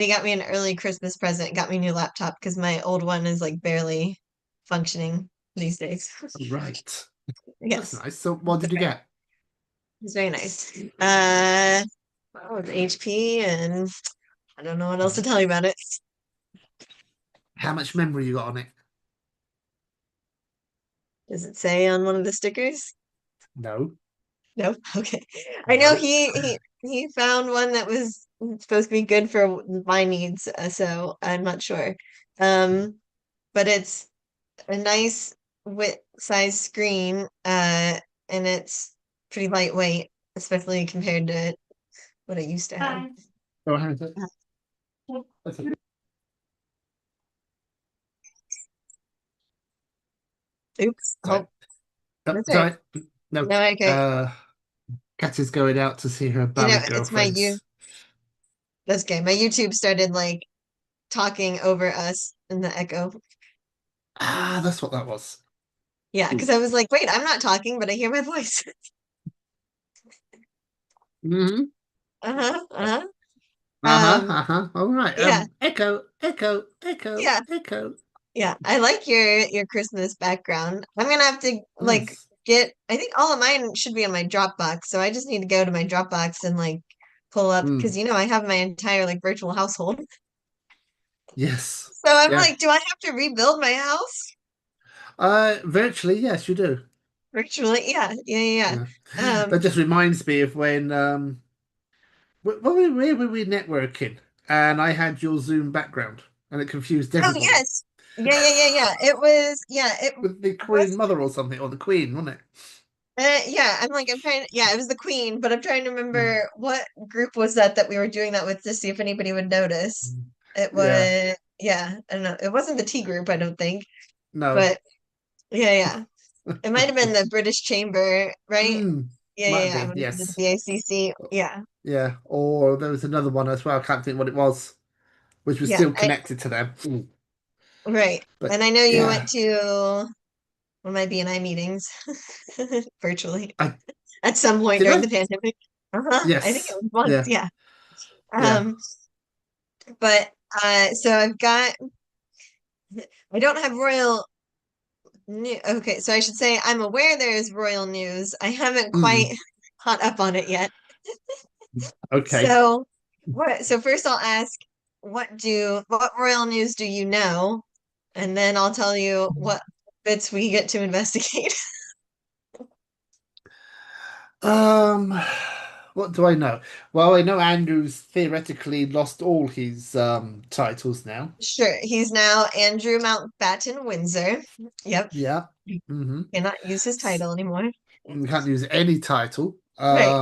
they got me an early Christmas present, got me a new laptop because my old one is like barely functioning these days. Right. That's Yes, nice. So what it's did you okay. get? It's very nice. Oh, it's HP, and I don't know what else to Mhm. tell you about it. How much memory you got on it? Does it say on one of the stickers? No, No. Okay. I know no. he found one that was supposed to be good for my needs, so I'm not sure. Um, but it's a nice width size screen, and it's pretty lightweight, especially compared to what I used to have. Oh, how is it? Uh, That's it. Oops. Sorry. Oh, Oh, that's right. sorry. No. No, okay. Kat is going out to see her ballet It's my you. girlfriends. That's good. My YouTube started like talking over us in the echo. Ah, that's what that was. Yeah, because I was like, wait, I'm not talking, but I hear my voice. Mm-hmm. Uh-huh, uh-huh. Uh-huh, Um, uh-huh. All right. yeah, Echo, echo, echo, yeah, echo. yeah. I like your Christmas background. I'm gonna have to like Yes. get, I think all of mine should be on my Dropbox, so I just need to go to my Dropbox and like pull up Mm. because I have my entire like virtual household. Yes. So I'm Yeah. like, do I have to rebuild my house? Virtually, yes, you do. Virtually, yeah, yeah, yeah. Yeah. Yeah. That just reminds me of when where were we networking? And I had your Zoom background, and it confused Oh everybody yes. Yeah, yeah, yeah, yeah. It was, yeah, it with the was Korean mother or something, or the Queen, wasn't it? yeah, I'm trying yeah, it was the Queen, but I'm trying to Mm. remember what group was that we were doing that with to see if anybody would notice. It Yeah. was, yeah, I don't know. It wasn't the tea group, I don't think, No. but yeah, yeah. It might have been the British Chamber, right? Mm. Yeah, Might yeah, have yeah. been, When we did the yes. BACC. Yeah, Yeah. Or there was another one as well. I can't think what it was, which was yeah. still connected to them. Mm. Right. But And I know you went yeah, to one of my BNI meetings virtually I at some point did during I? the pandemic. Uh-huh. I think it Yes. was once, Yeah. yeah. Yeah. Um, but so I've got I don't have royal new okay, so I should say I'm aware there is royal news. I haven't quite Mm. caught up on it yet. Okay. So so first I'll ask what royal news do you know? And then I'll tell you what bits we get to investigate. Um, what do I know? Well, I know Andrew's theoretically lost all his titles now. Sure, he's now Andrew Mountbatten Windsor. Yep, Yeah. Mm-hmm. cannot use his title anymore. Can't use any title. Right.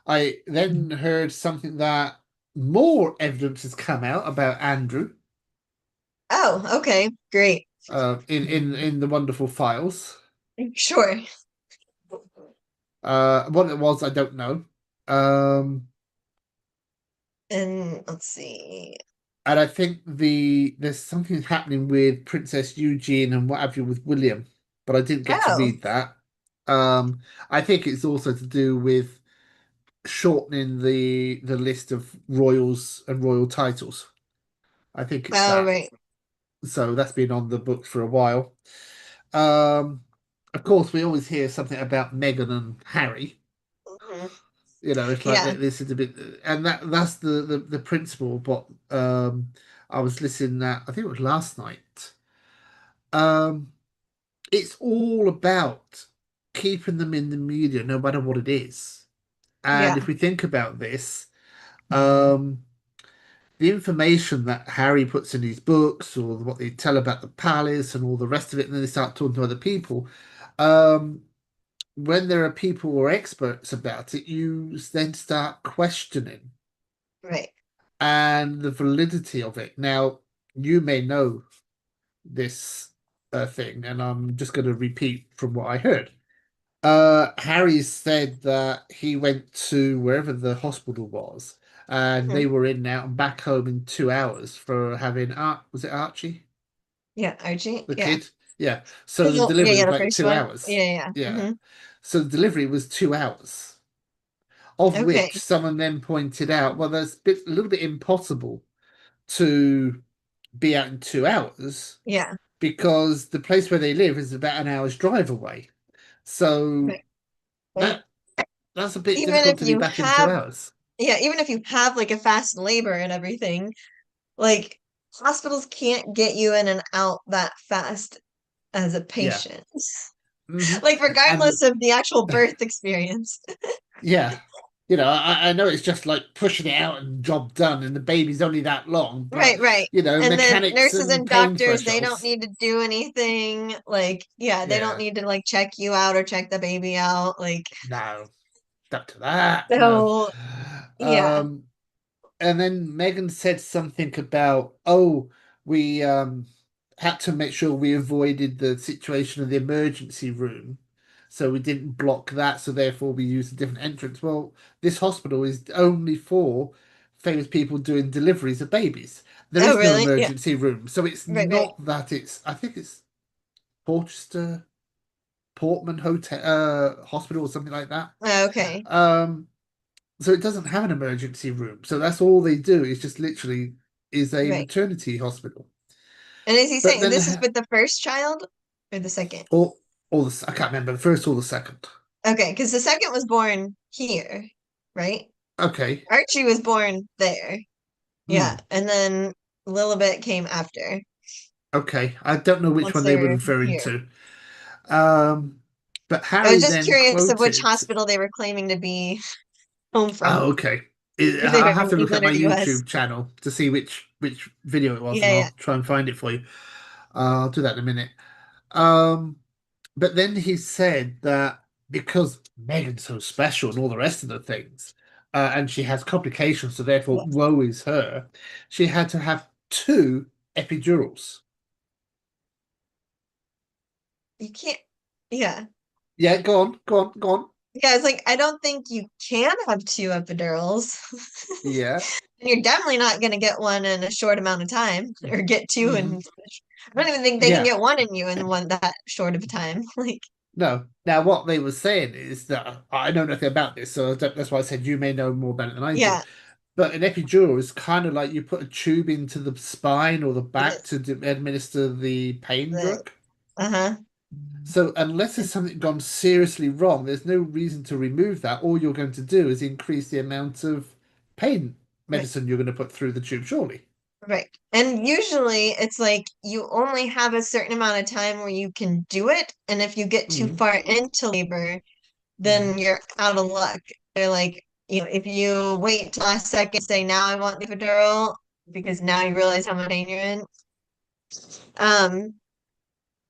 I then heard something that more evidence has come out about Andrew Oh, okay, great. in the wonderful files. Sure. What it was, I don't know. Um, And let's see. and I think there's something happening with Princess Eugene and what have you with William, but I didn't get to Oh, read that. I think it's also to do with shortening the list of royals and royal titles. I think it's oh, that. right. So that's been on the books for a while. Um, of course, we always hear something about Meghan and Harry. Mhm. It's like Yeah, this is a bit, and that's the principle. But I was listening that I think it was last night. Um, it's all about keeping them in the media, no matter what it is. And yeah, if we think about this, um, the information that Harry puts in his books, or what they tell about the palace, and all the rest of it, and then they start talking to other people. Um, when there are people who are experts about it, you then start questioning right. and the validity of it. Now, you may know this thing, and I'm just going to repeat from what I heard. Harry said that he went to wherever the hospital was, and Hmm. they were in now and back home in 2 hours for having Art. Was it Archie, Yeah, Archie. the Yeah. kid? Yeah. So the Yeah, delivery yeah, was the like first two one. hours. Yeah, yeah. Yeah. Hmm. So the delivery was 2 hours, of Okay. which someone then pointed out, well, that's a little bit impossible to be out in 2 hours Yeah. because the place where they live is about an hour's drive away. So Right. And that that's a bit even difficult if to be you back in two have, hours. yeah, even if you have like a fast labor and everything, like hospitals can't get you in and out that fast as a Yeah. patient. Hmm. Like And regardless of the actual birth experience. yeah, I know it's just like pushing it out and job done, and the baby's only that long, but Right, right. And then mechanics nurses and and pain doctors, they don't thresholds. need to do anything. Like, yeah, they don't Yeah, need to like check you out or check the baby out. Like, no, up to that, no. so yeah. Um, and then Megan said something about, oh, we had to make sure we avoided the situation of the emergency room. So we didn't block that, so therefore we used a different entrance. Well, this hospital is only for famous people doing deliveries of babies. There Oh, is no really? Yeah. emergency room. So it's Right, right. not that I think it's Portchester, Portman Hotel, Hospital or something like that. Okay. Um, so it doesn't have an emergency room. So that's all they do is just literally is a Right. maternity hospital. And is he But saying then this is with the first child or the second? all the I can't remember the first or the second. Okay, because the second was born here, right? Okay. Archie was born there. Yeah. Hmm. And then Lilibet came after Okay. I don't know which once one they they were were referring here. to. Um, but I was Harry just then curious of which quoted. hospital they were claiming to be home from Oh, okay. if they I'll were have in to look at England or my the US. YouTube channel to see which video it was, Yeah, and yeah. I'll try and find it for you. I'll do that in a minute. Um, but then he said that because Megan's so special and all the rest of the things, and she has complications, so therefore Yeah. woe is her, she had to have two epidurals. You can't. Yeah. Yeah, go on, go on, go on. Yeah, it's like I don't think you can have two epidurals. Yeah. And you're definitely not going to get one in a short amount of time or get two Hmm. in I don't even think they can Yeah. get one in you in one that short of a time. Like, No. Now, what they were saying is that I know nothing about this, so that's why I said you may know more about it than I do. yeah, But an epidural is kind of like you put a tube into the spine or the back the to administer the pain the drug. uh-huh. So unless there's something gone seriously wrong, there's no reason to remove that. All you're going to do is increase the amount of pain Right. medicine you're going to put through the tube, surely. Right. And usually it's like you only have a certain amount of time where you can do it. And if you get too Mm, far into labor, mm, then you're out of luck. They're like, if you wait till last second, say, now I want the epidural, because now you realize how much pain you're in, um,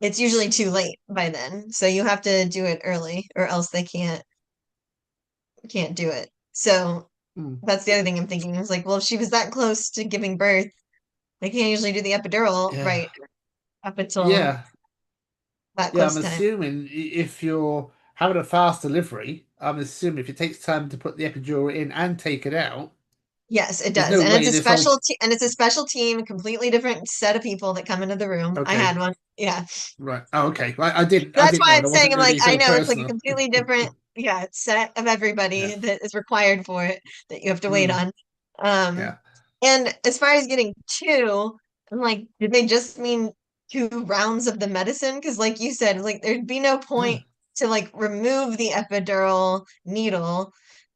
it's usually too late by then. So you have to do it early or else they can't do it. So mm. that's the other thing I'm thinking. It's like, well, if she was that close to giving birth, they can't usually do the epidural Yeah. right up until Yeah. that Yeah, close I'm time. assuming if you're having a fast delivery, I'm assuming if it takes time to put the epidural in and take it out, Yes, it there's does. no And it's way a this whole. and it's a special team, a completely different set of people that come into the room. I Okay, had one. Yeah. right. Oh, okay. I didn't. I That's didn't why know, I'm and I saying wasn't I'm going to like, be I so know it's like a personal. completely different, yeah, set of Yeah. everybody that is required for it that you have to wait Mm, on. Um, yeah. and as far as getting two, I'm like, did they just mean 2 rounds of the medicine? Because like you said, like there'd be no Yeah. point to like remove the epidural needle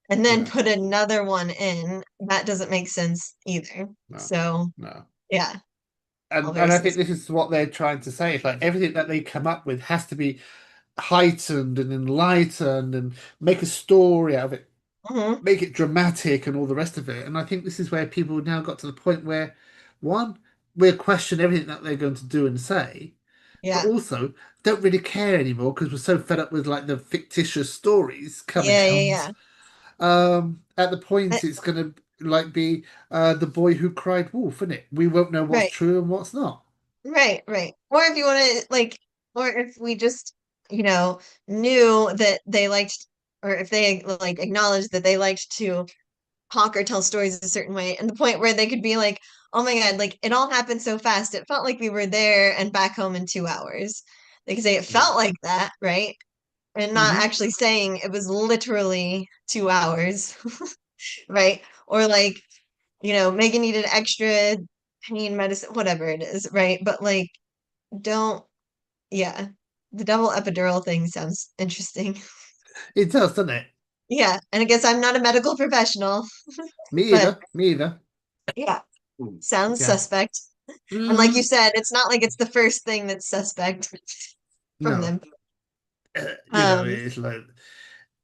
and then Yeah. put another one in. That doesn't make sense either. No. So No. yeah, all And very I think this suspect. is what they're trying to say. It's like everything that they come up with has to be heightened and enlightened and make a story out of it, Hmm. make it dramatic and all the rest of it. And I think this is where people now got to the point where, one, we'll question everything that they're going to do and say, but Yeah. also don't really care anymore because we're so fed up with like the fictitious stories coming Yeah, yeah, out. yeah. At the point it's gonna like be the boy who cried wolf, isn't it? We won't know what's Right. true and what's not. Right, right. Or if you want to like, or if we just, knew that they liked, or if they like acknowledged that they liked to talk or tell stories a certain way, and the point where they could be like, oh my God, like it all happened so fast. It felt like we were there and back home in 2 hours. They could say it Yeah. felt like that, right? And not Hmm. actually saying it was literally 2 hours, right? Or like, Megan needed extra. pain medicine, whatever it is, right? But like, don't, yeah, the double epidural thing sounds interesting. It does, doesn't it? Yeah, and I guess I'm not a medical professional, Me but either. Me either. yeah, sounds Yeah. suspect. And like you Mm, said, it's not like it's the first thing that's suspect from no. them. Um, It's like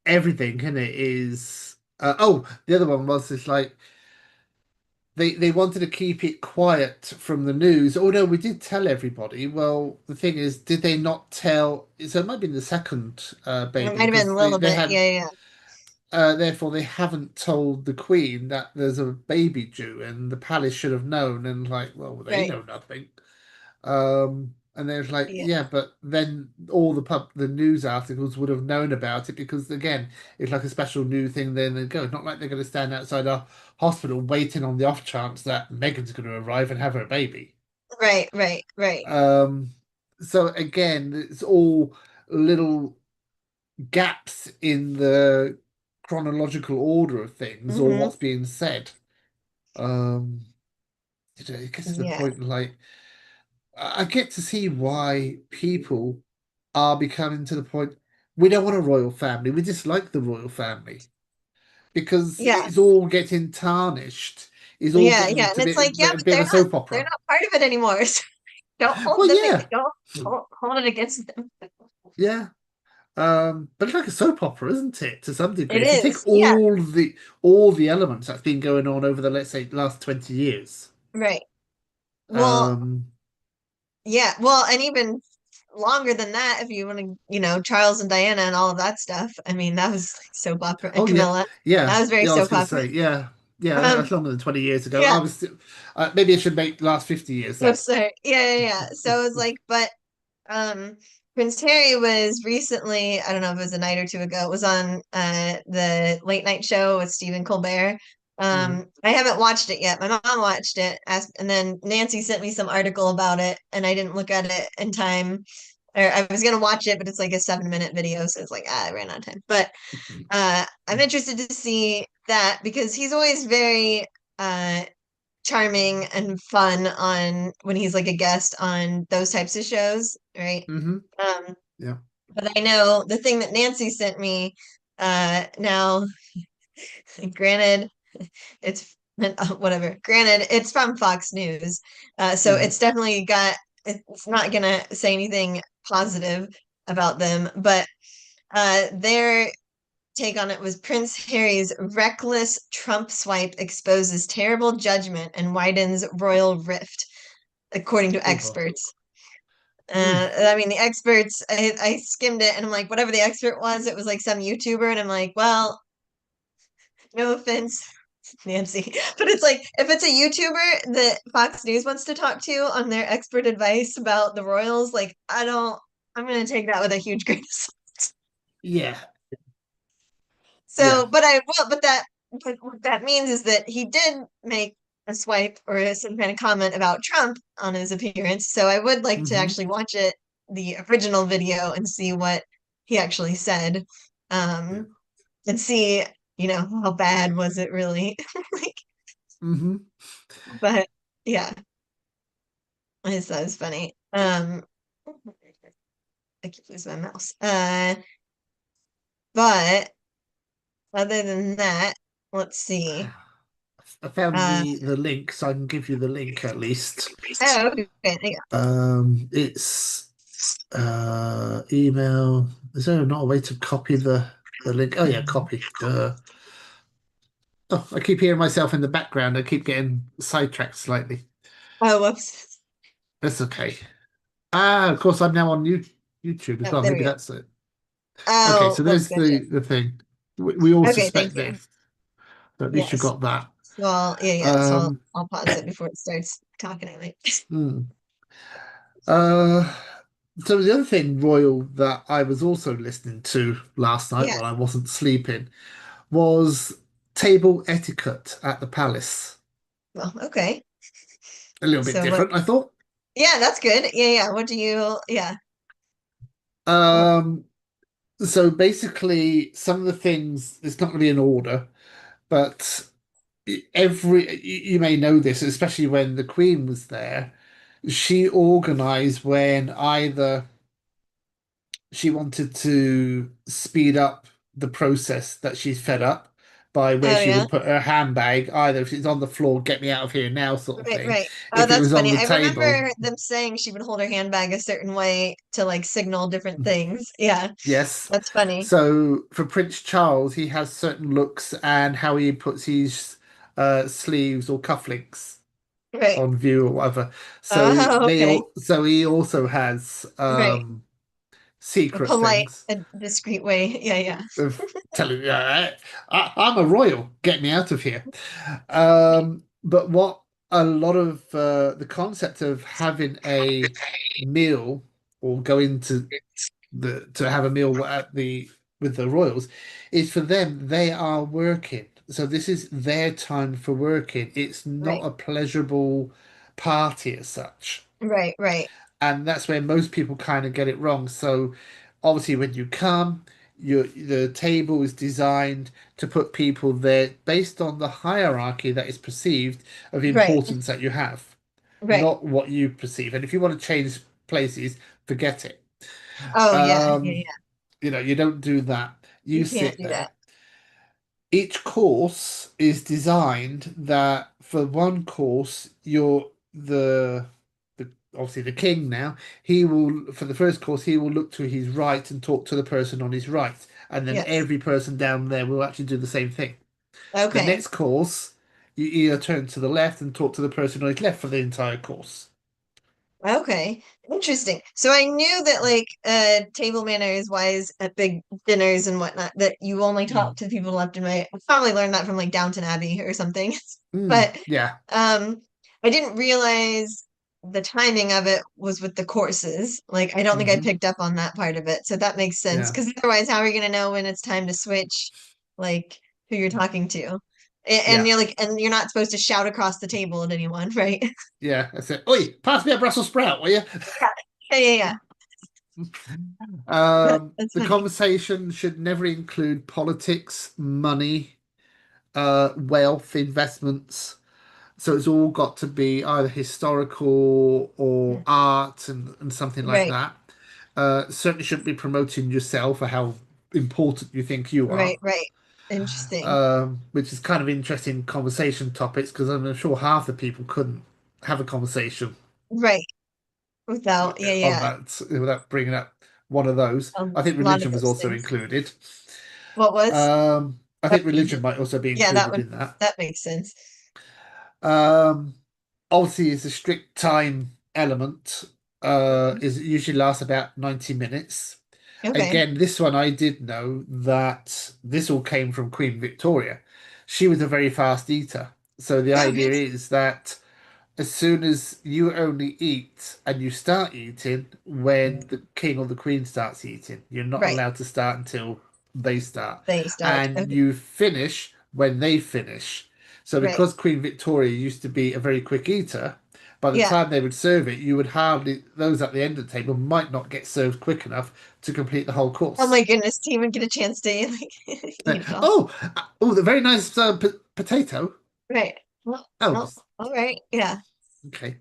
everything, and it is. Oh, the other one was it's like they wanted to keep it quiet from the news. Oh no, we did tell everybody. Well, the thing is, did they not tell? So it might be the second it baby might have been because a they little they bit, had yeah, yeah, therefore they haven't told the Queen that there's a baby due, and the palace should have known. And like, well, they right, know nothing. And there's like, yeah, yeah, but then all the news articles would have known about it because again, it's like a special new thing. Then they go. It's not like they're going to stand outside a hospital waiting on the off chance that Meghan's going to arrive and have her baby. right, right, right. Um, so again, it's all little gaps in the chronological order of things or Hmm. what's being said. Um, it gets to the Yeah, point like. I get to see why people are becoming to the point we don't want a royal family. We dislike the royal family because yeah, it's all getting tarnished. It's all yeah, getting yeah. to And be it's like, yeah, a but bit of a soap they're opera. not part of it anymore. So don't hold Well, them, yeah, don't hold it against them. yeah. But it's like a soap opera, isn't it? To some degree, It if you take is, yeah, all the elements that's been going on over the let's say last 20 years. right. Well, Um, yeah, well, and even longer than that, if you want to, Charles and Diana and all of that stuff. I mean, that was like soap opera, and Oh yeah, Camilla. That yeah, was very yeah. I was soap going to opera. say, yeah, yeah. That's Um, longer than 20 years ago. yeah, I was still, maybe I should make last 50 years so then. sorry. Yeah, yeah, yeah. So it was like, but Um, Prince Harry was recently, I don't know if it was a night or two ago, was on the late night show with Stephen Colbert. Mm, I haven't watched it yet. My mom watched it, and then Nancy sent me some article about it, and I didn't look at it in time. Or I was gonna watch it, but it's like a 7-minute video, so it's like I ran out of time. But I'm interested to see that because he's always very uh charming and fun on when he's like a guest on those types of shows, right? hmm Um, Yeah. but I know the thing that Nancy sent me, now, granted, it's whatever. Granted, it's from Fox News, so hmm it's definitely got. It's not gonna say anything positive about them, but their take on it was Prince Harry's reckless Trump swipe exposes terrible judgment and widens royal rift, according to Oh God. experts. Mm. I mean, the experts, I skimmed it and I'm like, whatever the expert was, it was like some YouTuber. And I'm like, well, no offense, Nancy. But it's like, if it's a YouTuber that Fox News wants to talk to on their expert advice about the royals, like, I'm going to take that with a huge grain of salt. Yeah. Yeah. So, but what that means is that he did make a swipe or some kind of comment about Trump on his appearance. So I would like to hmm actually watch it, the original video, and see what he actually said, Yeah. um, and see, how bad was it really? Like, hmm but yeah, I just thought it was funny. I keep losing my mouse. But other than that, let's see. I found Uh, the link, so I can give you the link at least. oh, okay, yeah. It's email. Is there not a way to copy the link? Oh yeah, copy. Duh. Oh, I keep hearing myself in the background. I keep getting sidetracked slightly. Oh, whoops. That's okay. Ah, of course, I'm now on YouTube as Oh, well. there we Maybe go. that's it. Okay, Oh, so whoops, there's gotcha. the thing. We all Okay, thank suspect you. this, but at least you Yes. got that. So yeah. So Um, I'll pause it before it starts talking at me. hmm. Uh, so the other thing, Royal, that I was also listening to last night Yeah. while I wasn't sleeping was table etiquette at the palace. Well, okay. A little bit So what? different, I thought. Yeah, that's good. Yeah, yeah. What do you? Yeah. What? Um, so basically, some of the things, it's not going to be in order, but you may know this, especially when the Queen was there, she organized when either she wanted to speed up the process that she's fed up by where Oh she yeah. would put her handbag, either if it's on the floor, get me out of here now, sort of Right, thing. right. Oh, If it that's was on funny. the I table, remember them saying she would hold her handbag a certain way to like signal different things. Yeah, yes. that's funny. So for Prince Charles, he has certain looks and how he puts his sleeves or cufflinks Right. on view or whatever. Oh, okay. So he also has Right. A secret polite, things a discreet way. Yeah, yeah. of telling you, I'm a royal, get me out of here. But what a lot of the concept of having a meal or going to have a meal at the with the royals is for them, they are working. So this is their time for working. It's not Right. a pleasurable party as such. Right, right, And that's where most people kind of get it wrong. So obviously when you come, the table is designed to put people there based on the hierarchy that is perceived of the right, importance that you have, right. not what you perceive. And if you want to change places, forget it. Oh, yeah, yeah, Um, yeah. you don't do that. You You can't sit do that. there. Each course is designed that for one course, the obviously the king now, he will for the first course, he will look to his right and talk to the person on his right. And then Yes. every person down there will actually do the same thing. The Okay. next course, you either turn to the left and talk to the person on his left for the entire course. Okay, interesting. So I knew that like table manners wise at big dinners and whatnot that you only talk Mm. to people left and right. I probably learned that from like Downton Abbey or something. Mm, But yeah, um I didn't realize the timing of it was with the courses. Like I don't think I hmm picked up on that part of it. So that makes sense yeah, because otherwise how are you gonna know when it's time to switch like who you're talking to? And yeah, you're like and you're not supposed to shout across the table at anyone, right? yeah. That's it. Oi, pass me a Brussels sprout, will you? Yeah, yeah, yeah, yeah. That's The funny. conversation should never include politics, money, wealth, investments. So it's all got to be either historical or art and something like Right, that. Certainly shouldn't be promoting yourself or how important you think you are, right, right. Interesting. which is kind of interesting conversation topics because I'm sure half the people couldn't have a conversation Right. Without, yeah, on yeah. that without bringing up one of those. A I think lot of religion was those also things. included. What was? I Oh, think religion might also be yeah, that included would in that. that makes sense. Um, Obviously, it's a strict time element. Is usually lasts about 90 minutes. Okay. Again, this one I did know that this all came from Queen Victoria. She was a very fast eater. So the Oh, idea really? is that as soon as you only eat and you start eating when the king or the queen starts eating, you're not Right. allowed to start until they start. They start. And Okay. you finish when they finish. So Right. because Queen Victoria used to be a very quick eater, by the Yeah. time they would serve it, you would hardly, those at the end of the table might not get served quick enough to complete the whole Oh course. my goodness, to even get a chance to like eat it all. Oh, oh, the very nice potato. Right. Well, Oh, well, all right. Yeah. okay.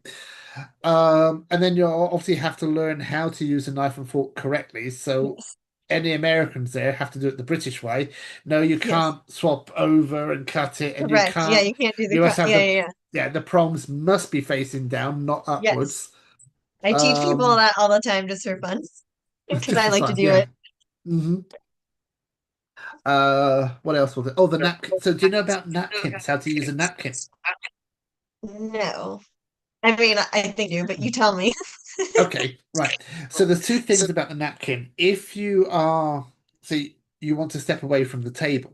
And then you obviously have to learn how to use a knife and fork correctly. So Yes. any Americans there have to do it the British way. No, you Yes. can't swap over and cut it, and you Correct. Yeah, can't. you can't do the You must cut. have Yeah, yeah, yeah. the prongs must be facing down, not Yes. upwards. I teach people Um, that all the time just for fun because just I for like to fun, do yeah. it. hmm What else was it? Oh, the napkin. So do you know about napkins? How to use a napkin? No. I mean, I think you, but you tell me. Okay, right. So there's two things about the napkin. If you are, see, you want to step away from the table,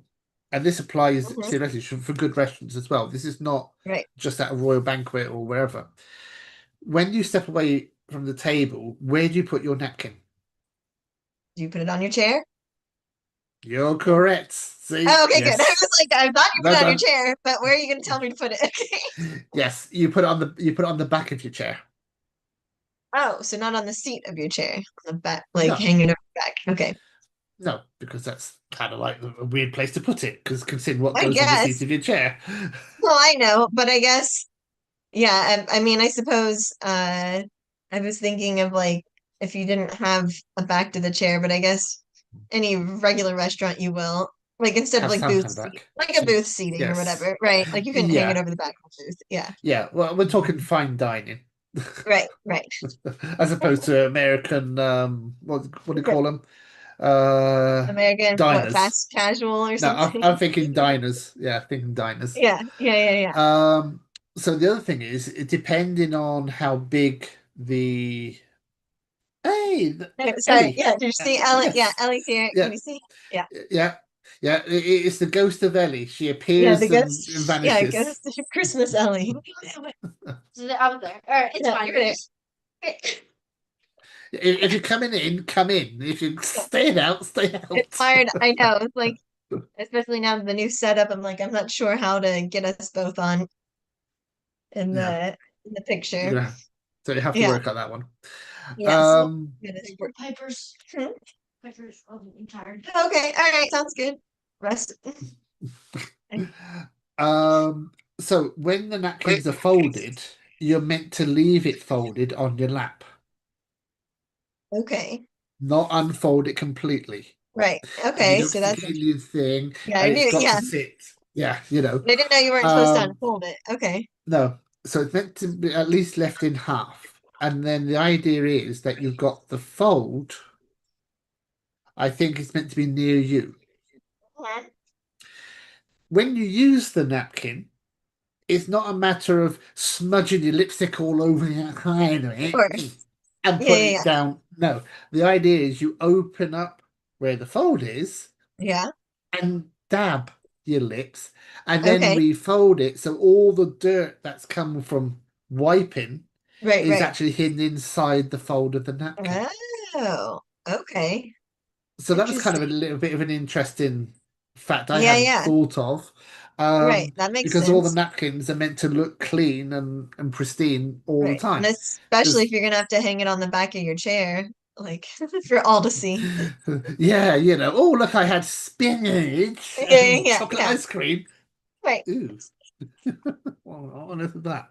and this applies Mhm. theoretically for good restaurants as well. This is not Right. just at a royal banquet or wherever. When you step away from the table, where do you put your napkin? Do you put it on your chair? You're correct. See, Oh, okay, good. I yes. was like, I thought you put No, it on your no. chair, but where are you going to tell me to put it? Okay. Yes, you put it on the back of your chair. Oh, so not on the seat of your chair, on the back, like No, hanging over the back. Okay. No, because that's kind of like a weird place to put it, because consider what I goes on the seat guess. of your chair. Well, I know, but I guess, yeah, I mean, I suppose I was thinking of like if you didn't have a back to the chair, but I guess any regular restaurant you will, like instead of Have like some booth kind of seat, back. like a booth seating or Yes. whatever, right? Like you can hang it Yeah. over the back of the booth. Yeah. Yeah. Well, we're talking fine dining. Right, right. As opposed to American, what do you call them? American, what, Diners. fast casual or No, something? I'm thinking diners. Yeah, thinking diners. Yeah, yeah, yeah, yeah. Um, so the other thing is, depending on how big the hey, Sorry, Ellie. yeah, did you see Ellie? Yeah, Yes, Ellie's here. Can yeah, you see? Yeah. yeah, yeah. It's the ghost of Ellie. She Yeah, the appears and ghost. Yeah, vanishes. ghost Christmas Ellie. Out there. All right, it's fine. You're there. If you're coming in, come in. If you're Yeah, staying out, stay it's out. hard. I know. It's like, especially now the new setup. I'm like, I'm not sure how to get us both on in Yeah, the you're picture. gonna have, so you have to Yeah. work on that one. Yes. Um, Piper's. Hmm? Piper's probably tired. Okay. All right. Sounds good. Rest. so when the napkins are folded, you're meant to leave it folded on your lap, Okay. not unfold it completely. Right. And you Okay. don't So stick that's it in your thing, yeah. I and it's knew. got to Yeah. sit. Yeah. But I didn't know you weren't supposed to Um, unfold it. Okay. no, so it's meant to be at least left in half. And then the idea is that you've got the fold. I think it's meant to be near you. Mhm. When you use the napkin, it's not a matter of smudging your lipstick all over the outside of it Sure. and Yeah. putting Yeah. it down. No, the idea is you open up where the fold is Yeah. and dab your lips and Yeah. then Okay. refold it so all the dirt that's come from wiping Right. is Right. actually hidden inside the fold of the napkin. Oh. Okay. So that was kind of a Interesting. little bit of an interesting fact I Yeah. hadn't Yeah. thought of. Right. That makes Because all the sense. napkins are meant to look clean and pristine all the Right. And time. especially if Because you're gonna have to hang it on the back of your chair, like for all to see. yeah, oh look, I had spinach Yeah. Yeah. and Yeah. chocolate Yeah. ice cream. Right. Ooh, what on earth is that?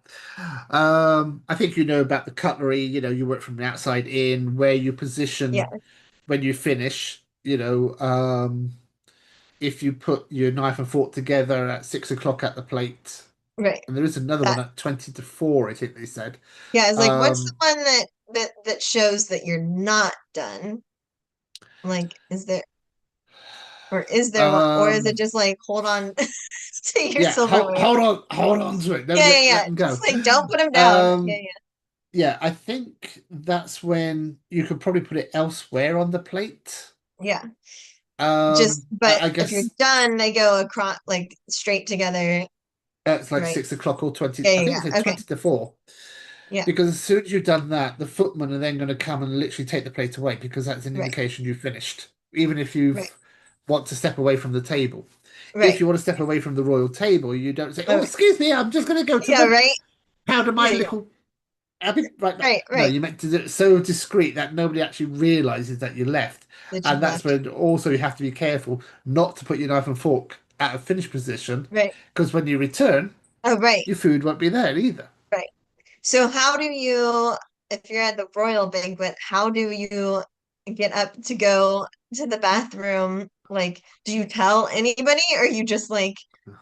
I think you know about the cutlery. You work from the outside in, where you Yeah. position when you finish. If you put your knife and fork together at 6 o'clock at the plate, Right. and there is another That. one at 20 to 4, I think they said. Yeah. It's like, what's the Um, one that shows that you're not done? Like, is there one, or is it um, just like hold on to your yeah, silverware? hold on to it. Don't Yeah, yeah, let yeah. them Just go. like don't put them down. Yeah, Um, yeah, I think that's when you could probably put it elsewhere on the plate. yeah, yeah. Just, but I if you're guess done, they go across like straight together, it's like right? 6 o'clock or 20. Yeah, I yeah, think it yeah. said Okay. 20 to 4. Yeah. Because as soon as you've done that, the footmen are then going to come and literally take the plate away because that's an Right. indication you've finished. Even if Right. you've want to step away from the table. If Right. you want to step away from the royal table, you don't say, "Oh, Oh, excuse me, I'm just going to go to yeah. the Right. powder my Yeah. Yeah. little." I'll be right back. Right. No, Right. you meant to do it so discreet that nobody actually realizes that you left. That you've And that's left. when also you have to be careful not to put your knife and fork at a finished position Right. because when you return, Oh, right. your food won't be there either. Right. So how do you, if you're at the royal banquet, how do you get up to go to the bathroom? Like, do you tell anybody or you just like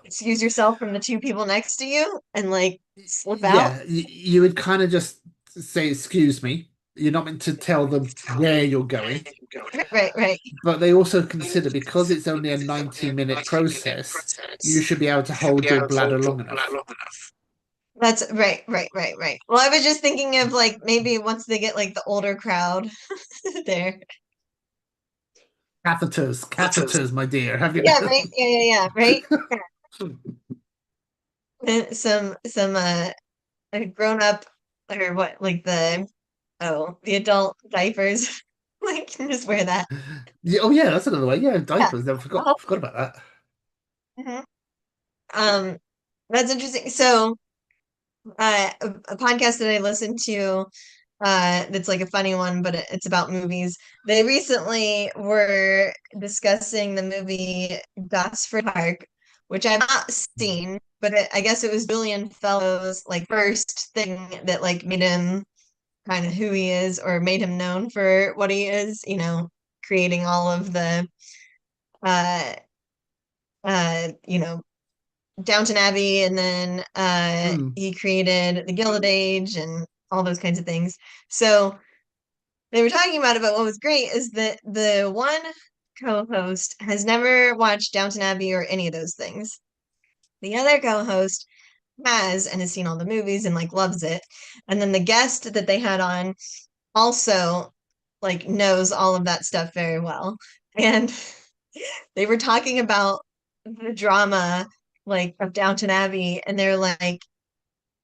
excuse yourself from the two people next to you and like slip out? Yeah, you would kind of just say, "Excuse me." You're not meant to tell them where you're going, Right, right, right. but they also consider because it's only a 90-minute process, you should be able to hold your bladder long enough. That's right, right, right, right. Well, I was just thinking of like maybe once they get like the older crowd there. Catheters, my dear. Have you? Yeah, right. Yeah, yeah, yeah, right. Some grown up or what like the adult diapers like just wear that. Yeah, oh yeah, that's another way. Yeah, Yeah. diapers. Never Oh, forgot about that. mhm. Um, that's interesting. So, a podcast that I listened to, that's like a funny one, but it's about movies. They recently were discussing the movie Gosford Park, which I've not seen, but I guess it was Julian Fellowes' like first thing that like made him kind of who he is or made him known for what he is, creating all of the uh you know, Downton Abbey, and then Mm, he created the Gilded Age and all those kinds of things. So they were talking about what was great is that the one co-host has never watched Downton Abbey or any of those things. The other co-host has and has seen all the movies and like loves it. And then the guest that they had on also like knows all of that stuff very well. And they were talking about the drama like of Downton Abbey, and they're like,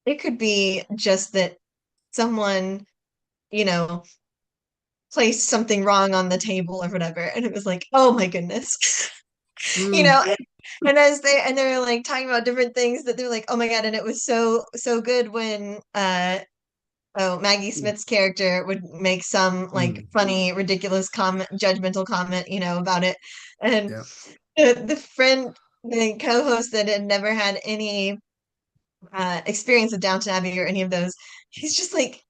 it could be just that someone, you know, placed something wrong on the table or whatever. And it was like, oh my goodness. you mm, know, and as they're like talking about different things that they're like, oh my God, and it was so good when oh, Maggie mm, Smith's character would make some like mm. funny, ridiculous comment, judgmental comment, about it. And Yeah. the co-host that had never had any experience with Downton Abbey or any of those, he's just like,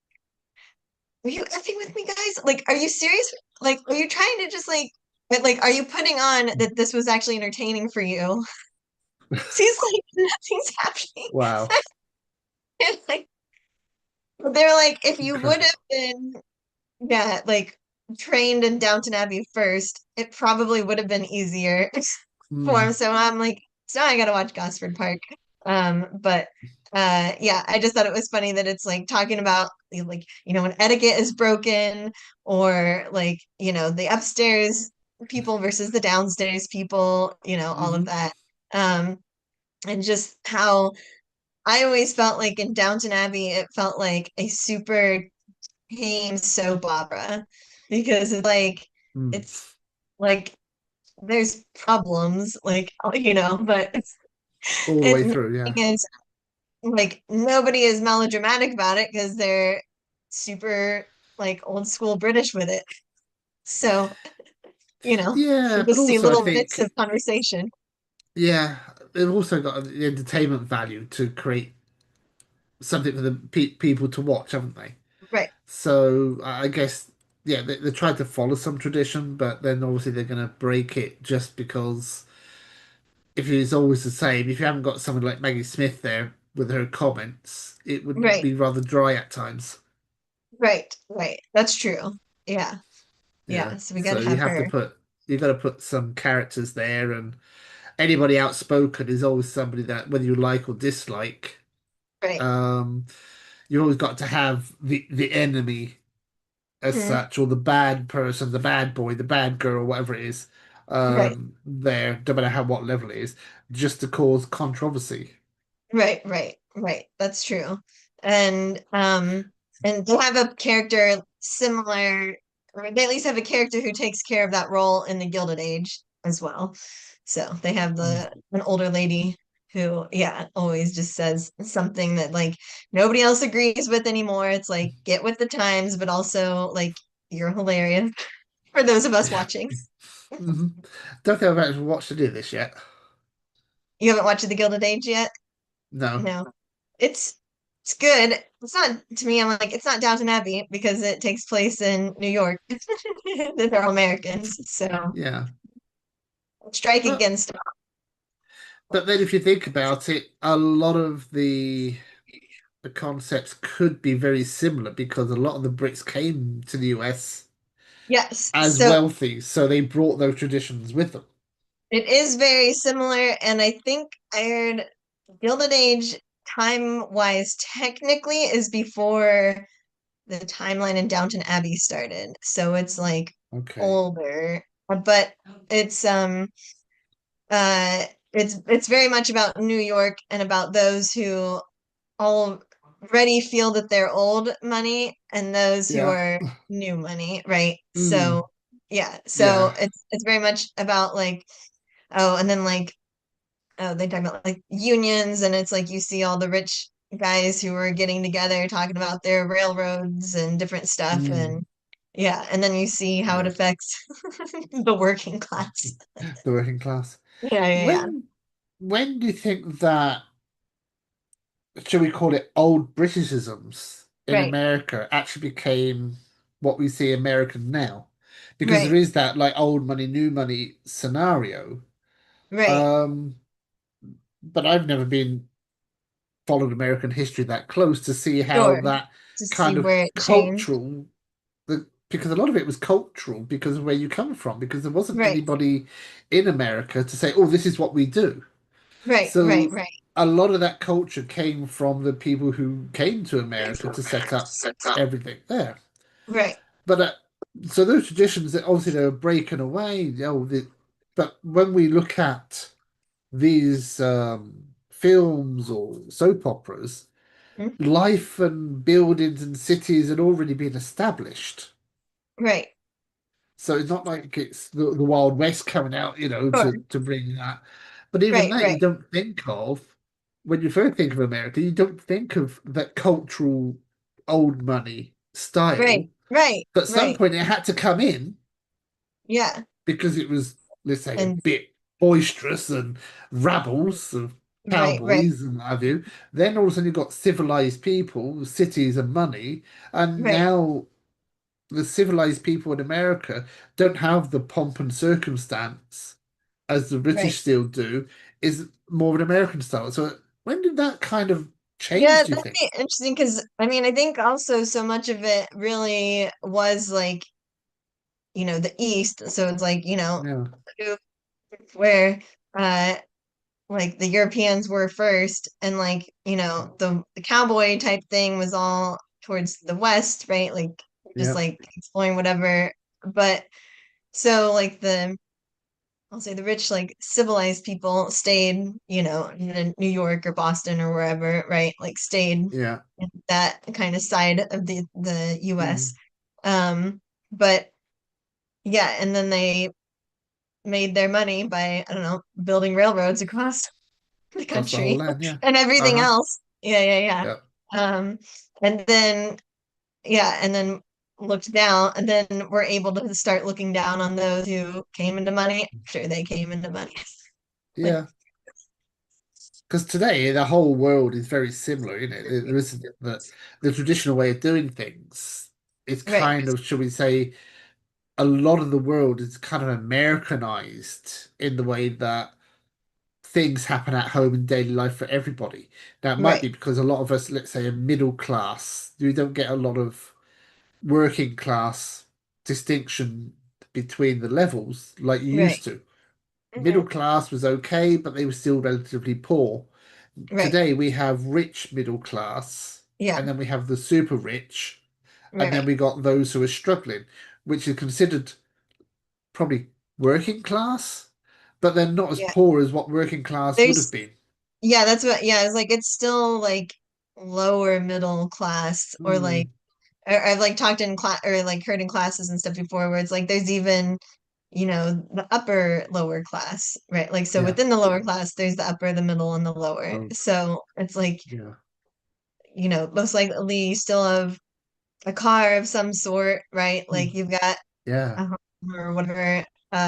are you effing with me, guys? Like, are you serious? Like, are you trying to just like, but like, are you putting on that this was actually entertaining for you? He's like, nothing's happening. Wow. And like, they're like, if you would Incredible. have been, yeah, like trained in Downton Abbey first, it probably would have been easier for him. Mm, So I'm like, so now I gotta watch Gosford Park. But yeah, I just thought it was funny that it's like talking about like, when etiquette is broken, or like, the upstairs people versus the downstairs people, all of hmm that. Um, and just how I always felt like in Downton Abbey, it felt like a super tame soap opera, because mm. it's like there's problems, like, but All the way and the through, yeah. thing is, like, nobody is melodramatic about it because they're super like old school British with it. So, you Yeah, and just see also I little bits think, of conversation. yeah, they've also got the entertainment value to create something for the people to watch, haven't they? Right, So I guess, yeah, they tried to follow some tradition, but then obviously they're going to break it just because if it's always the same, if you haven't got someone like Maggie Smith there with her comments, it would right, be rather dry at times. right. That's true. Yeah, Yeah, yeah. So we got so to have her. you got to put some characters there, and anybody outspoken is always somebody that whether you like or dislike, Right. um, you always got to have the enemy as Mhm. such, or the bad person, the bad boy, the bad girl, whatever it is, Right. there, no matter how what level it is, just to cause controversy. Right. That's true. And they have a character similar, or they at least have a character who takes care of that role in the Gilded Age as well. So they have Mm. an older lady who, yeah, always just says something that like nobody else agrees with anymore. It's like get with the times, but also like you're hilarious for those of us Yeah. watching. hmm Don't think I've actually watched any of this yet. You haven't watched the Gilded Age yet? No. No. It's it's good. It's not to me, I'm like, it's not Downton Abbey because it takes place in New York. They're all Americans. So Yeah. strike But against but then if you think about it, a lot of the concepts could be very similar because a lot of the Brits came to the US yes. as So wealthy, so they brought those traditions with them. it is very similar, and I think I heard Gilded Age time wise technically is before the timeline in Downton Abbey started. So it's like Okay. older. But it's it's very much about New York and about those who already feel that they're old money and those who Yeah. are new money, right? Mm. So yeah, so Yeah. it's very much about like, oh, and then like, oh, they talk about like unions, and it's like you see all the rich, guys who were getting together talking about their railroads and different stuff, and Mm, yeah, and then you see how it yeah, affects the working class. the working class. Yeah, yeah, yeah. When do you think that, shall we call it old Britishisms in Right, America actually became what we see American now? Because there right, is that like old money, new money scenario. right. Um, but I've never been followed American history that close to see how Sure. that To see kind of where it changed. cultural, because a lot of it was cultural because of where you come from, because there wasn't Right, anybody in America to say, oh, this is what we do. right, right, So right. a lot of that culture came from the people who came to America to set up everything there. Right. But so those traditions, that obviously they were breaking away. But when we look at these films or soap operas, Mm, life and buildings and cities had already been established. right. So it's not like it's the Wild West coming out, Sure. to bring that. But even Right, that, you right, don't think of when you first think of America. You don't think of that cultural old money right, style. right, But at some right. point, it had to come in Yeah. because it was, let's say, a And bit boisterous and rabbles of right, right, cowboys and what have you. Then all of a sudden, you've got civilized people, cities, and money, and right, now the civilized people in America don't have the pomp and circumstance as the right. British still do, is more of an American style. So when did that kind of Yeah, change, do you that'd think? be interesting because I mean, I think also so much of it really was like, the East. So it's like, Yeah, where uh like the Europeans were first, and like, the cowboy type thing was all towards the West, right? Like just yeah, like exploring whatever. But so like I'll say the rich, like civilized people stayed, in New York or Boston or wherever, right? Like stayed yeah. in that kind of side of the US. Mm. But yeah, and then they made their money by, I don't know, building railroads across the Across the whole country land, yeah. and everything Uh-huh. else. Yeah, yeah, Yeah, yeah. And then yeah, and then looked down, and then we're able to start looking down on those who came into money after they came into money. Like, yeah. Because today the whole world is very similar, isn't it? There isn't the traditional way of doing things. It's right, kind of, shall we say, a lot of the world is kind of Americanized in the way that things happen at home in daily life for everybody. Now, it might right, be because a lot of us, let's say, are middle class. We don't get a lot of working class distinction between the levels like you right. used to. Middle Hmm. class was okay, but they were still relatively poor. Right. Today we have rich middle class, Yeah, and then we have the super rich, and then right. we got those who are struggling, which is considered probably working class, but they're not as Yeah. poor as what working class would have There's been. yeah, that's what yeah, it's like it's still like lower middle class, or like, Mm, or I've like talked in class or like heard in classes and stuff before where it's like there's even, the upper lower class, right? Like so yeah. within the lower class there's the upper, the middle, and the lower. Oh, So it's like, yeah. most likely you still have a car of some sort, right? Mm, Like you've got yeah. a home or whatever.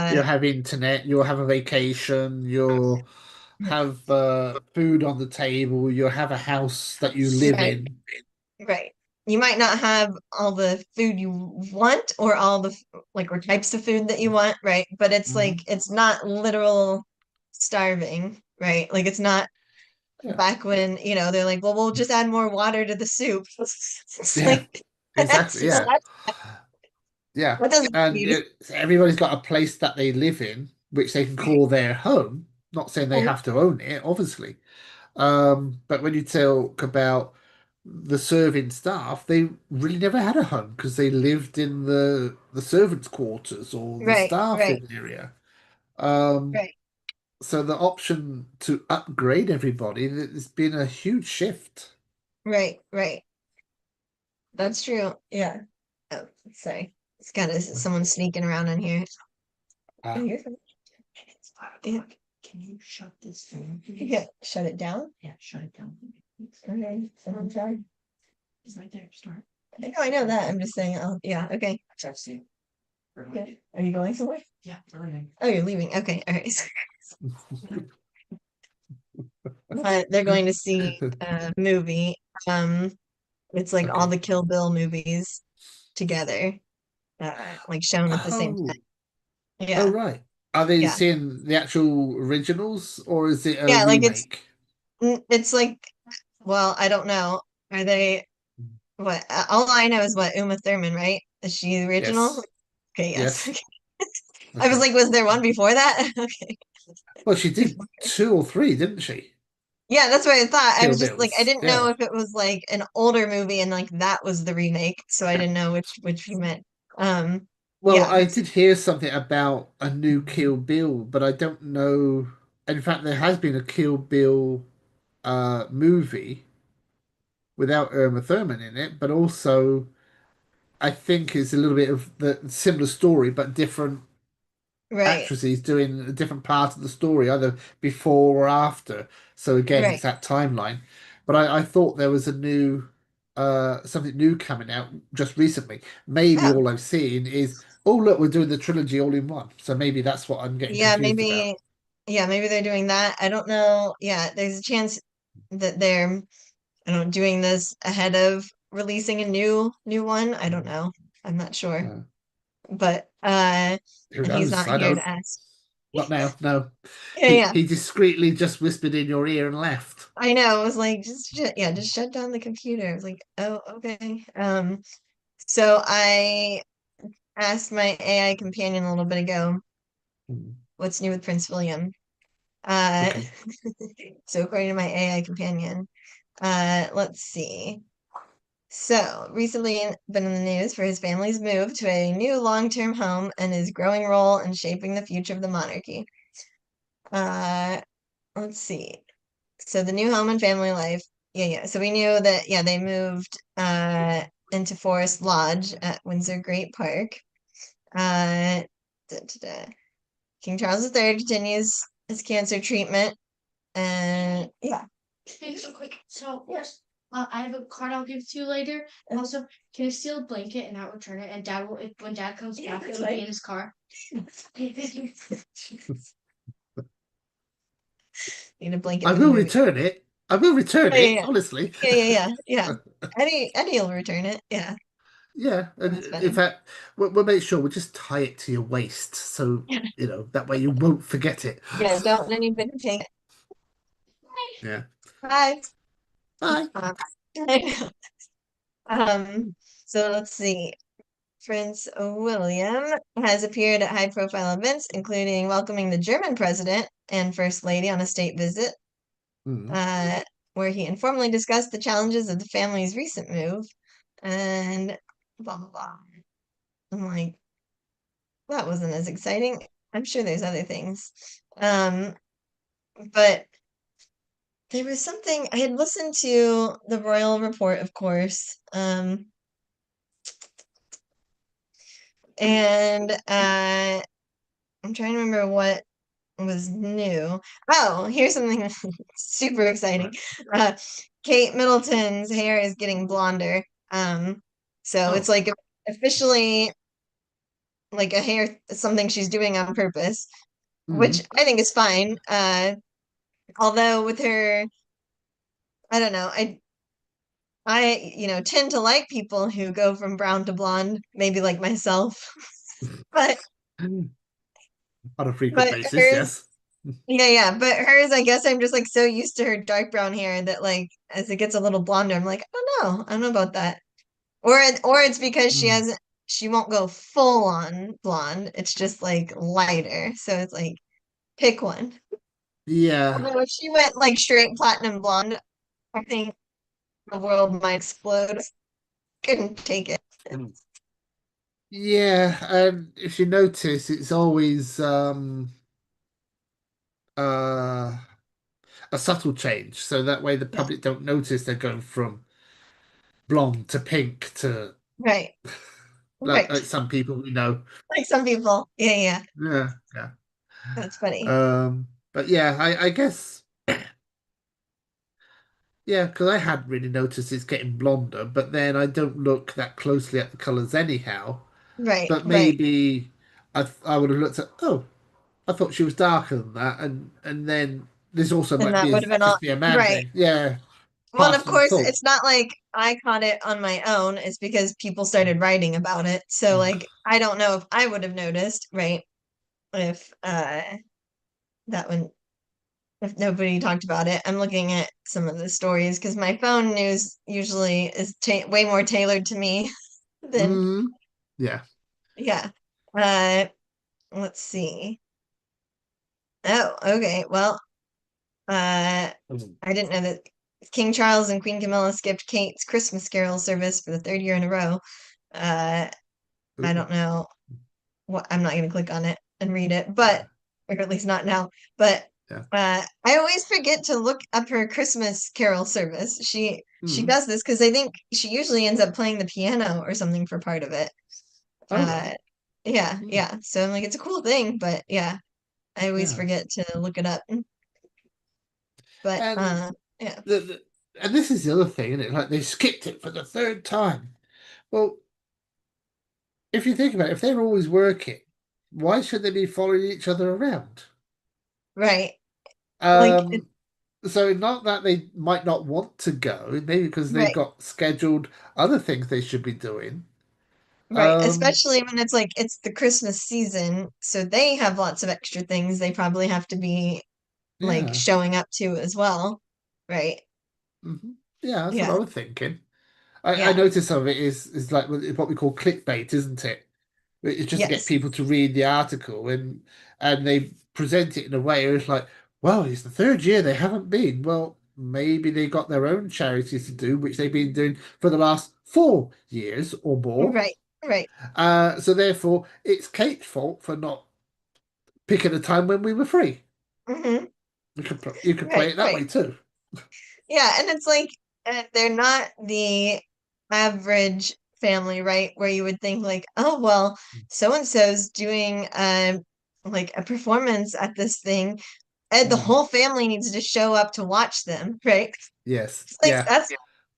You'll have internet, you'll have a vacation, you'll have food on the table, you'll have a house that you live Right. in. Right. You might not have all the food you want, or all the like or types of food that you want, right? But it's like Hmm. it's not literal starving, right? Like it's not Yeah. back when, they're like, well, we'll just add more water to the soup. It's Yeah, like that's exactly. Yeah. Yeah. that doesn't And feed. everybody's got a place that they live in, which they can call their home. Not saying they have to own it, obviously. But when you talk about the serving staff, they really never had a home because they lived in the servants' quarters or the Right, right, staffing area. Um, right, so the option to upgrade everybody, there's been a huge shift. right, right. That's true. Yeah. Oh, sorry. It's kind of someone sneaking around in here. Oh, Ah, you're fine. Yeah. Can you shut this down? Yeah, shut it down? Yeah, shut it down. Okay, someone try. It's right there. Start. I know that. I'm just saying. Oh, yeah. Okay. Okay. Are you going somewhere? Yeah, we're leaving. Oh, you're leaving. Okay. All right. But they're going to see a movie. It's like all Okay. the Kill Bill movies together, like shown at the same Oh, time. oh, Yeah. right. Are they Yeah. seeing the actual originals or is it a Yeah. Like remake? it's like, well, I don't know. Are they what? All I know is what Uma Thurman, right? Is she the original? Yes. Okay. Yes. Yes. I was Okay. like, was there one before that? Okay. Well, she did two or three, didn't she? Yeah, that's what I thought. I Kill was just like, I Bills. didn't know Yeah. if it was like an older movie and like that was the remake, so I didn't know which you meant. Well, Yeah, I did hear something about a new Kill Bill, but I don't know. In fact, there has been a Kill Bill movie without Irma Thurman in it, but also I think it's a little bit of the similar story, but different right, actresses doing a different part of the story, either before or after. So again, right. it's that timeline. But I thought there was a new something new coming out just recently. Maybe Oh, all I've seen is, oh look, we're doing the trilogy all in one. So maybe that's what I'm getting yeah, confused about. maybe, yeah, maybe they're doing that. I don't know. Yeah, there's a chance that they're, I don't know, doing this ahead of releasing a new one. I don't know. I'm not sure. Uh, But who he's knows? not I here don't. to ask. Not now. No. Yeah, He yeah. he discreetly just whispered in your ear and left. I know. It was like yeah, just shut down the computer. I was like, oh, okay. So I asked my AI companion a little bit ago, Hmm. what's new with Prince William? Uh, Okay. so according to my AI companion, let's see. So recently been in the news for his family's move to a new long-term home and his growing role in shaping the future of the monarchy. Uh, let's see. So the new home and family life. Yeah, yeah. So we knew that, yeah, they moved into Forest Lodge at Windsor Great Park. Uh, da, da, da. King Charles III continues his cancer treatment, and yeah. Hey, so quick. So yes, I have a card I'll give to you later. And also, can I steal a blanket and not return it? And Dad will, if, when Dad comes back, it'll be in his car. Okay, thank you. Need a blanket I for the will movie. return it. I will return Yeah, yeah, it, yeah, honestly. yeah, yeah, yeah, yeah. Eddie will return it. Yeah, Yeah, and that's in funny. fact, we'll make sure we'll just tie it to your waist, so that way you won't forget it. Yeah, don't let anybody take it. Yeah. Bye. Bye. Um, so let's see. Prince William has appeared at high-profile events, including welcoming the German president and First Lady on a state visit, Mm. uh, where he informally discussed the challenges of the family's recent move, and blah blah blah. I'm like, that wasn't as exciting. I'm sure there's other things. Um, but there was something I had listened to the Royal Report, of course, and I'm trying to remember what was new. Oh, here's something super exciting. Right. Uh, Kate Middleton's hair is getting blonder. So it's Oh. like officially like a hair something she's doing on purpose, which Mm. I think is fine. Although with her, I don't know, I tend to like people who go from brown to blonde, maybe like myself. But On a frequent but basis, hers, yes. yeah, yeah. But hers, I guess I'm just like so used to her dark brown hair that like as it gets a little blonder, I'm like, I don't know about that. Or it's because Mm. she won't go full on blonde. It's just like lighter. So it's like pick one. Yeah. Although if she went like straight platinum blonde, I think the world might explode. Couldn't take it. Yeah, and if you notice, it's always uh a subtle change, so that way the Yeah. public don't notice they're going from blonde to pink to Right. like Right. some people we know. Like some people. Yeah, yeah. Yeah, yeah. That's funny. But yeah, I guess Yeah, because I hadn't really noticed it's getting blonder, but then I don't look that closely at the colors anyhow. Right, But right. maybe I would have looked at, oh, I thought she was darker than that, and then this also And might that be would have been all just be a man right. thing. Yeah, Well, and of passing course, thought. it's not like I caught it on my own. It's because people started writing about it. So, like, I don't know if I would have noticed, right? If that one, if nobody talked about it. I'm looking at some of the stories because my phone news usually is ta way more tailored to me than, Mm, yeah. yeah. Uh, let's see. Oh, okay. Well, uh, I didn't know that King Charles and Queen Camilla skipped Kate's Christmas Carol service for the third year in a row. Uh, I Ooh, don't know what, I'm not going to click on it and read it, but, yeah, or at least not now. But yeah. I always forget to look up her Christmas Carol service. She Mm. does this because I think she usually ends up playing the piano or something for part of it. Oh, Uh, right. yeah, Mm, yeah. So I'm like, it's a cool thing, but yeah, I always yeah. forget to look it up. But And yeah, the and this is the other thing, isn't it? Like they skipped it for the third time. Well, if you think about it, if they're always working, why should they be following each other around? right. Like, Um, so not that they might not want to go, maybe because they've right, got scheduled other things they should be doing. right. Um, Especially when it's like it's the Christmas season, so they have lots of extra things they probably have to be like yeah, showing up to as well. Right. hmm yeah, that's what I Yeah. was thinking. I Yeah. noticed some of it is like what we call clickbait, isn't it? It's just to get Yes. people to read the article and they present it in a way where it's like, well, it's the third year they haven't been. Well, maybe they got their own charities to do, which they've been doing for the last 4 years or more. Right. Right. So therefore, it's Kate's fault for not picking a time when we were free. Hmm. You could play Right. it that Right. way too. Yeah, and it's like they're not the average family, right? Where you would think like, oh well, so and so's doing like a performance at this thing, and the Mm. whole family needs to show up to watch them, right? Yes. It's like Yeah. that's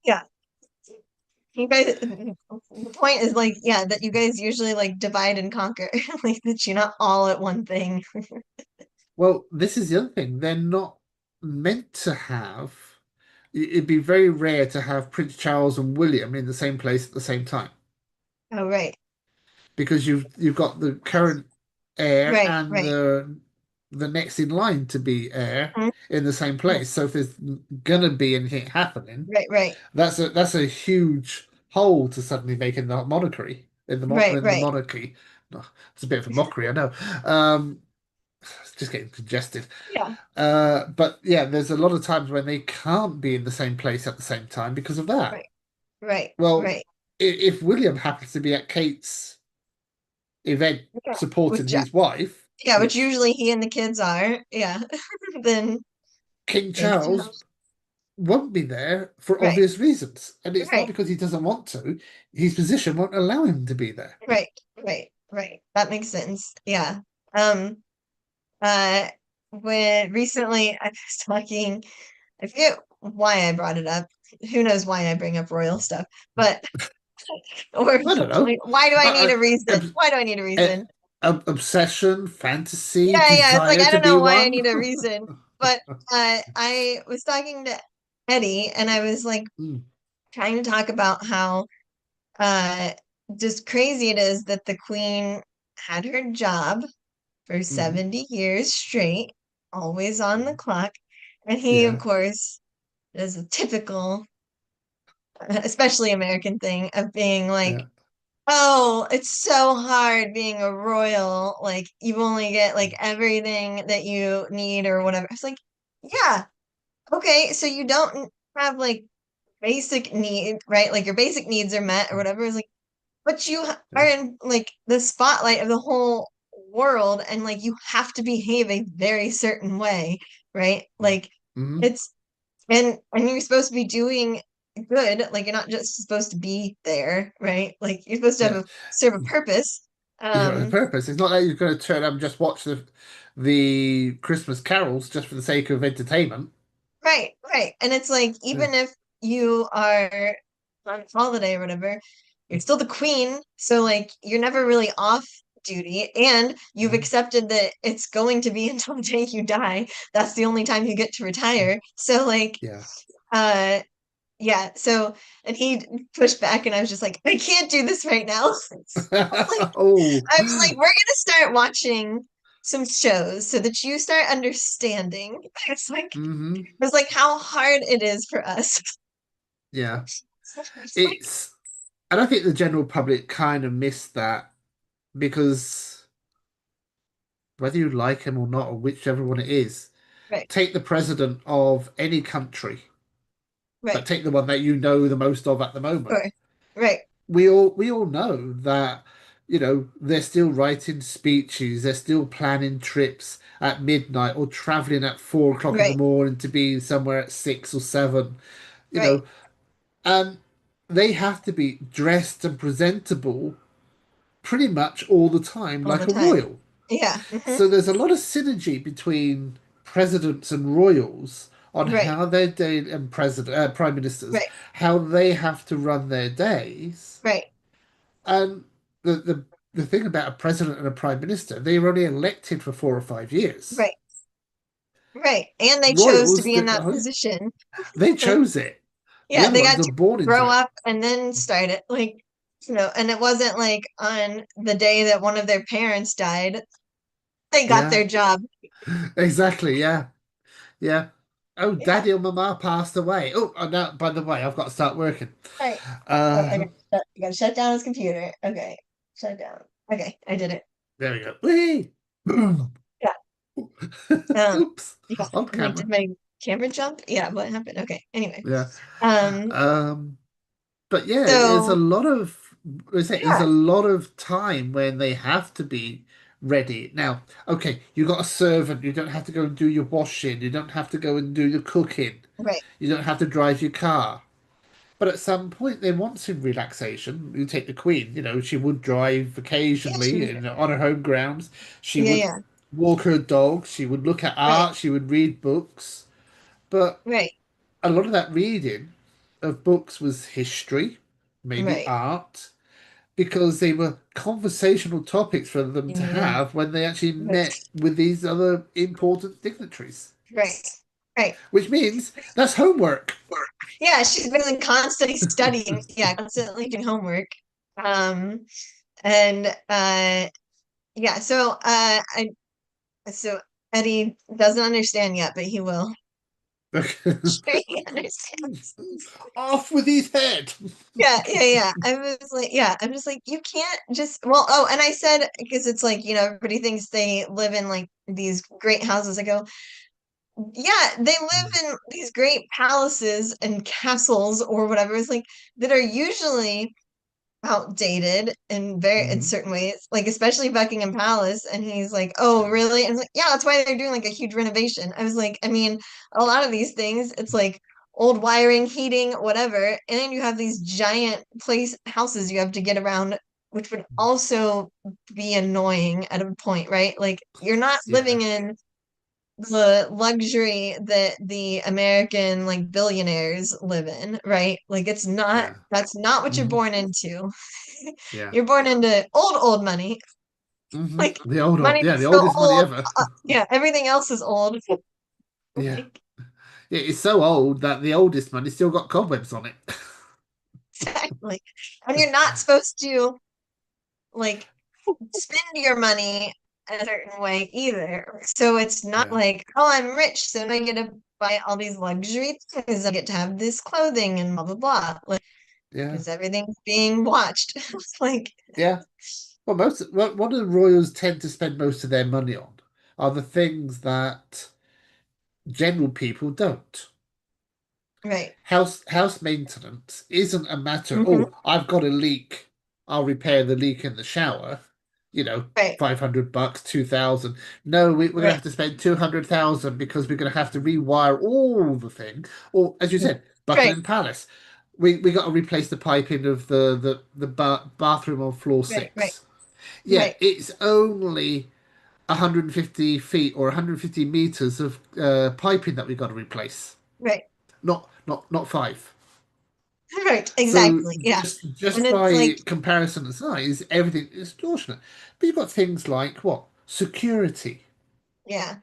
yeah. You guys, the point is like, yeah, that you guys usually like divide and conquer, like that you're not all at one thing. Well, this is the other thing. They're not meant to have. It'd be very rare to have Prince Charles and William in the same place at the same time Oh, right, because you've got the current heir right, and right, the next in line to be heir mhm, in the same mhm, place. So if there's gonna be anything happening, right, right, that's a huge hole to suddenly make in the monarchy right, in the right. monarchy. Oh, it's a bit of a mockery, I know. Um, it's just getting congested. Yeah, But yeah, there's a lot of times when they can't be in the same place at the same time because of that. right, right, Well, right. if William happens to be at Kate's event Yeah, supporting which his wife, yeah, which which usually he and the kids are. Yeah, then King they need to. Charles won't be there for Right, obvious reasons. And it's not right, because he doesn't want to, his position won't allow him to be there. right, right, right. That makes sense. Yeah. Um. Uh. When recently I was talking, I forget why I brought it up. Who knows why I bring up royal stuff? But or I don't know. like, why do I need a reason? Ob- Why do I need a reason? obsession, fantasy, Yeah, yeah. It's like desire I to don't be know why I one. need a reason. But I was talking to Eddie, and I was like Mm, trying to talk about how uh just crazy it is that the queen had her job for mhm. 70 years straight, always on the clock. And he, of Yeah, course, does a typical, especially American thing of being like, yeah. oh, it's so hard being a royal. Like, you only get like everything that you need or whatever. It's like, yeah, okay, so you don't have like basic need, right? Like your basic needs are met or whatever. It's like, but you are Yeah. in like the spotlight of the whole world and like you have to behave a very certain way, right? Like Mhm. it's and you're supposed to be doing good, like you're not just supposed to be there, right? Like you're supposed to have Yeah. a serve a purpose. You know, the purpose. It's not like you're going to turn up and just watch the Christmas carols just for the sake of entertainment. right, right. And it's like, Yeah. even if you are on holiday or whatever, you're still the queen. So, like, you're never really off duty. And you've Mhm. accepted that it's going to be until the day you die. That's the only time you get to retire. So, like, Yeah. uh, yeah. So, and he pushed back, and I was just like, I can't do this right now. Like, Oh. I was like, we're gonna start watching some shows so that you start understanding. Hmm. It's like how hard it is for us. Yeah. It's like, It's and I think the general public kind of missed that because whether you like him or not, or whichever one it is, right, take the president of any country, but right, take the one that you know the most of at the moment. sure, right, We all know that, they're still writing speeches, they're still planning trips at midnight or traveling at 4 o'clock in the right, morning to be somewhere at 6 or 7, you right, know, and they have to be dressed and presentable pretty much all the time all the like a time. royal. Yeah, So there's a lot of synergy between presidents and royals on right, how their day and prime ministers, right, how they have to run their days. right, And the thing about a president and a prime minister, they were only elected for 4 or 5 years. right, right. And they chose to Royals, be in that position. they Like, chose it. The yeah, other they ones got are to born into grow it. up and then start it. Like, and it wasn't like on the day that one of their parents died, they got Yeah, their job. exactly. Yeah, yeah. Oh, Yeah, Daddy or Mama passed away. Oh, no, by the way, I've got to start working. right. Oh, Uh, I gotta shut down his computer. Okay, shut it down. Okay, I did it. there we go. Whee! Boom. Yeah. Um, Oops, yeah. on I'm like, did camera. my camera jump? Yeah, what happened? Okay. Anyway. Yeah. Um, Um, but yeah, there's a so lot of there's a yeah, lot of time when they have to be ready. Now, okay, you got a servant, you don't have to go and do your washing, you don't have to go and do your cooking, right. you don't have to drive your car. But at some point they want some relaxation. You take the Queen, she would drive Yeah, she occasionally was on her home grounds. She yeah, would yeah. walk her dog, she would look at Right, art, she would read books. But right, a lot of that reading of books was history, maybe right. art, because they were conversational topics for them to Yeah. have when they actually Right, met with these other important dignitaries. right, right. Which means that's homework. Yeah, she's been like, constantly studying. Yeah, constantly doing homework. Um, and yeah, so Eddie doesn't understand yet, but he will. Sure, he understands. Off with his head. Yeah, yeah, yeah. I was like, yeah, I'm just like, you can't just, well, oh, and I said, because it's like, everybody thinks they live in like these great houses. I go, yeah, they live in these great palaces and castles or whatever. It's like that are usually outdated in Mhm. certain ways, like especially Buckingham Palace. And he's like, "Oh, Yeah. really?" And I was like, "Yeah, that's why they're doing like a huge renovation." I was like, I mean, a lot of these things, it's like old wiring, heating, whatever, and then you have these giant place houses you have to get around, which would also be annoying at a point, right? Like you're not Yeah. living in the luxury that the American like billionaires live in, right? Like it's not Yeah. that's not what you're Hmm. born into. Yeah. You're born into old money. Hmm. Like The money yeah, the that's so oldest money old. ever. Yeah, everything else is old. Yeah. Like Yeah, it's so old that the oldest money still got cobwebs on it. exactly. And you're not supposed to like spend your money a certain way either. So it's not Yeah. like, oh, I'm rich, so now I get to buy all these luxury things. I get to have this clothing and blah blah blah. Like Yeah. because everything's being watched. It's like, Yeah. Well, what do the royals tend to spend most of their money on are the things that general people don't. right. House maintenance isn't a matter, Hmm. oh, I've got a leak, I'll repair the leak in the shower, Right. $500, 2,000. No, we're gonna Right. have to spend 200,000 because we're gonna have to rewire all the thing. Or as you said, Right. Buckingham Palace. We got to replace the piping of the bathroom on floor Right. Right. 6. Yeah, Right. it's only 150 feet or 150 meters of piping that we got to replace. Right. not five. Right. So Exactly. Yeah. And just it's like, by comparison of size, everything is extortionate. But you've got things like what? Security, yeah.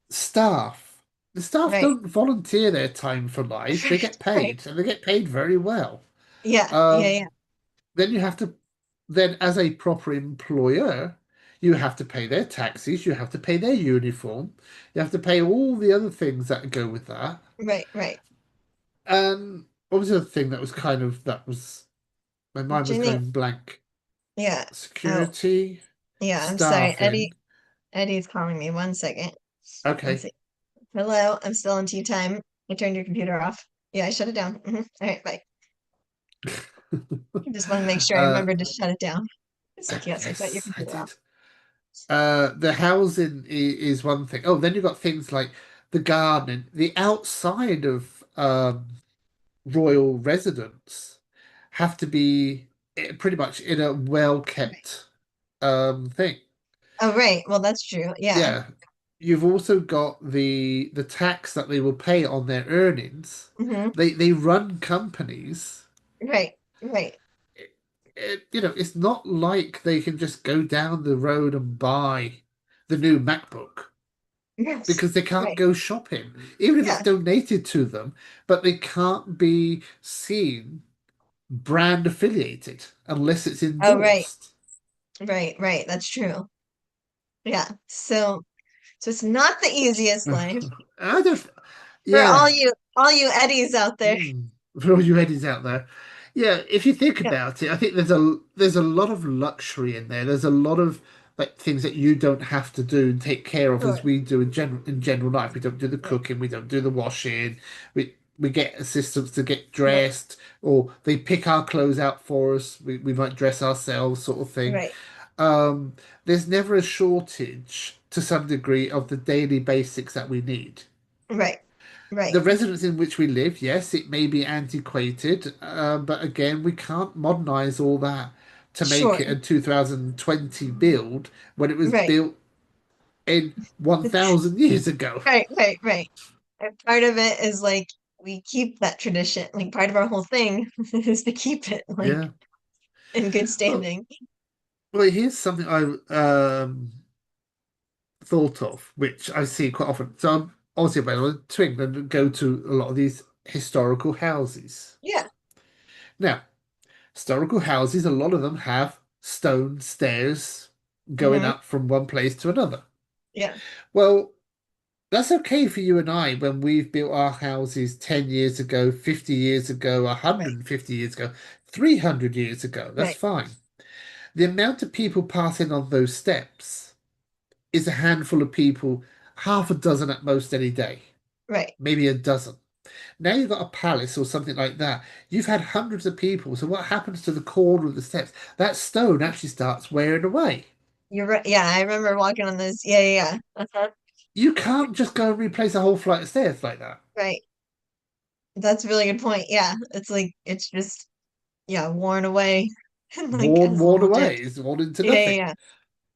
staff. The staff Right. don't volunteer their time for life. They Right. get Right. paid, and they get paid very well. Yeah. Yeah. Um, Yeah. then you have to, then as a proper employer, you have to pay their taxes, you have to pay their uniform, you have to pay all the other things that go with that. Right. Right. And what was the other thing that was kind of that was my mind was Jenny. going blank. Yeah. Oh, Security, yeah. I'm sorry. staffing. Eddie's calling me. One second. Let's Okay. see. Hello. I'm still on tea time. I turned your computer off. Yeah, I shut it down. All right. Bye. I just want to make sure I uh, remembered to shut it down. It's like, yes, I shut your yes, I computer off. did. The housing is one thing. Oh, then you've got things like the gardening, the outside of royal residence have to be pretty much in a well Right. kept thing. Oh, right. Well, that's true. Yeah. Yeah. You've also got the tax that they will pay on their earnings. Hmm. They run companies. Right. Right. It's not like they can just go down the road and buy the new MacBook Yes. because they can't Right. go shopping, even if it's Yeah. donated to them, but they can't be seen brand affiliated unless it's Oh, right. endorsed. Right. Right. That's true. Yeah. So it's not the easiest life I don't, for yeah, all you Eddies out there. for all you Eddies out there. Yeah, if you think Yeah. about it, I think there's a lot of luxury in there. There's a lot of like things that you don't have to do and take care of Sure. as we do in general life. We don't do the Right. cooking, we don't do the washing. We get assistants to get Right. dressed, or they pick our clothes out for us. We might dress ourselves, sort of thing. Right. Um, there's never a shortage to some degree of the daily basics that we need. Right. The Right. residence in which we live, yes, it may be antiquated, but again, we can't modernize all that to make Sure. it a 2020 build when it was Right. built in 1,000 years ago. Right. Right. Right. And part of it is like we keep that tradition. Like part of our whole thing is to keep it like Yeah. in good Well, standing. well, here's something I thought of, which I see quite often. So I'm obviously available to England and go to a lot of these historical houses. Yeah. Now, historical houses, a lot of them have stone stairs going Hmm. up from one place to another. Yeah. Well, that's okay for you and I when we've built our houses 10 years ago, 50 years ago, Right. 150 years ago, 300 years ago. That's Right. fine. The amount of people passing on those steps is a handful of people, half a dozen at most any day, Right. maybe a dozen. Now you've got a palace or something like that. You've had hundreds of people. So what happens to the corner of the steps? That stone actually starts wearing away. You're right. Yeah, I remember walking on those. Yeah, yeah, yeah. Uh-huh. You can't just go and replace a whole flight of stairs like that. Right. That's a really good point. Yeah. It's like it's just yeah, worn away and like has Worn little away. dips. It's worn into Yeah, yeah, nothing. yeah.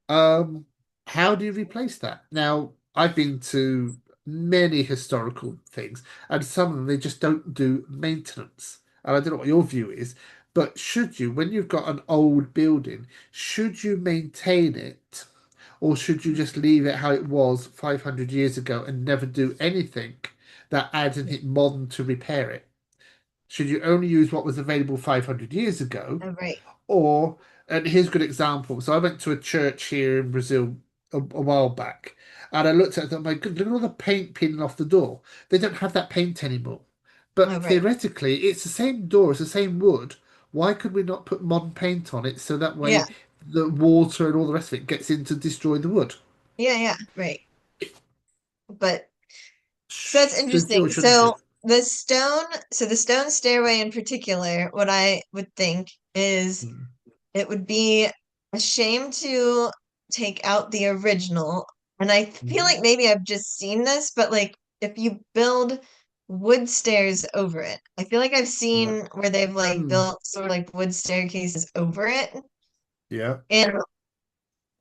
Um, how do you replace that? Now, I've been to many historical things, and some of them they just don't do maintenance. And I don't know what your view is, but should you, when you've got an old building, should you maintain it, or should you just leave it how it was 500 years ago and never do anything that adds anything modern to repair it? Should you only use what was available 500 years ago? Oh, right. Or, and here's a good example. So I went to a church here in Brazil a while back, and I looked at it and thought, my good, look at all the paint peeling off the door. They don't have that paint anymore. Oh, But right. theoretically, it's the same door, it's the same wood. Why could we not put modern paint on it so that Yeah. way the water and all the rest of it gets in to destroy the wood? Yeah, yeah. Right. But so that's Should you or interesting. shouldn't you? So the stone stairway in particular, what I would think is Hmm. it would be a shame to take out the original. And I feel Mhm. like maybe I've just seen this, but like if you build wood stairs over it, I feel like I've Yeah. seen where they've like Mm. built sort of like wood staircases over it. Yeah. And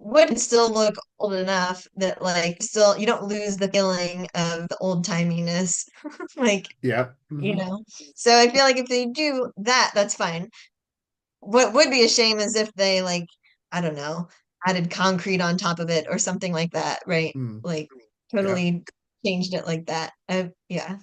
wood can still look old enough that like still you don't lose the feeling of the old timiness. Like, Yeah. you know. So I feel like if they do that, that's fine. What would be a shame is if they like, I don't know, added concrete on top of it or something like that, right? Mm, Like yeah. totally changed it like that. Yeah.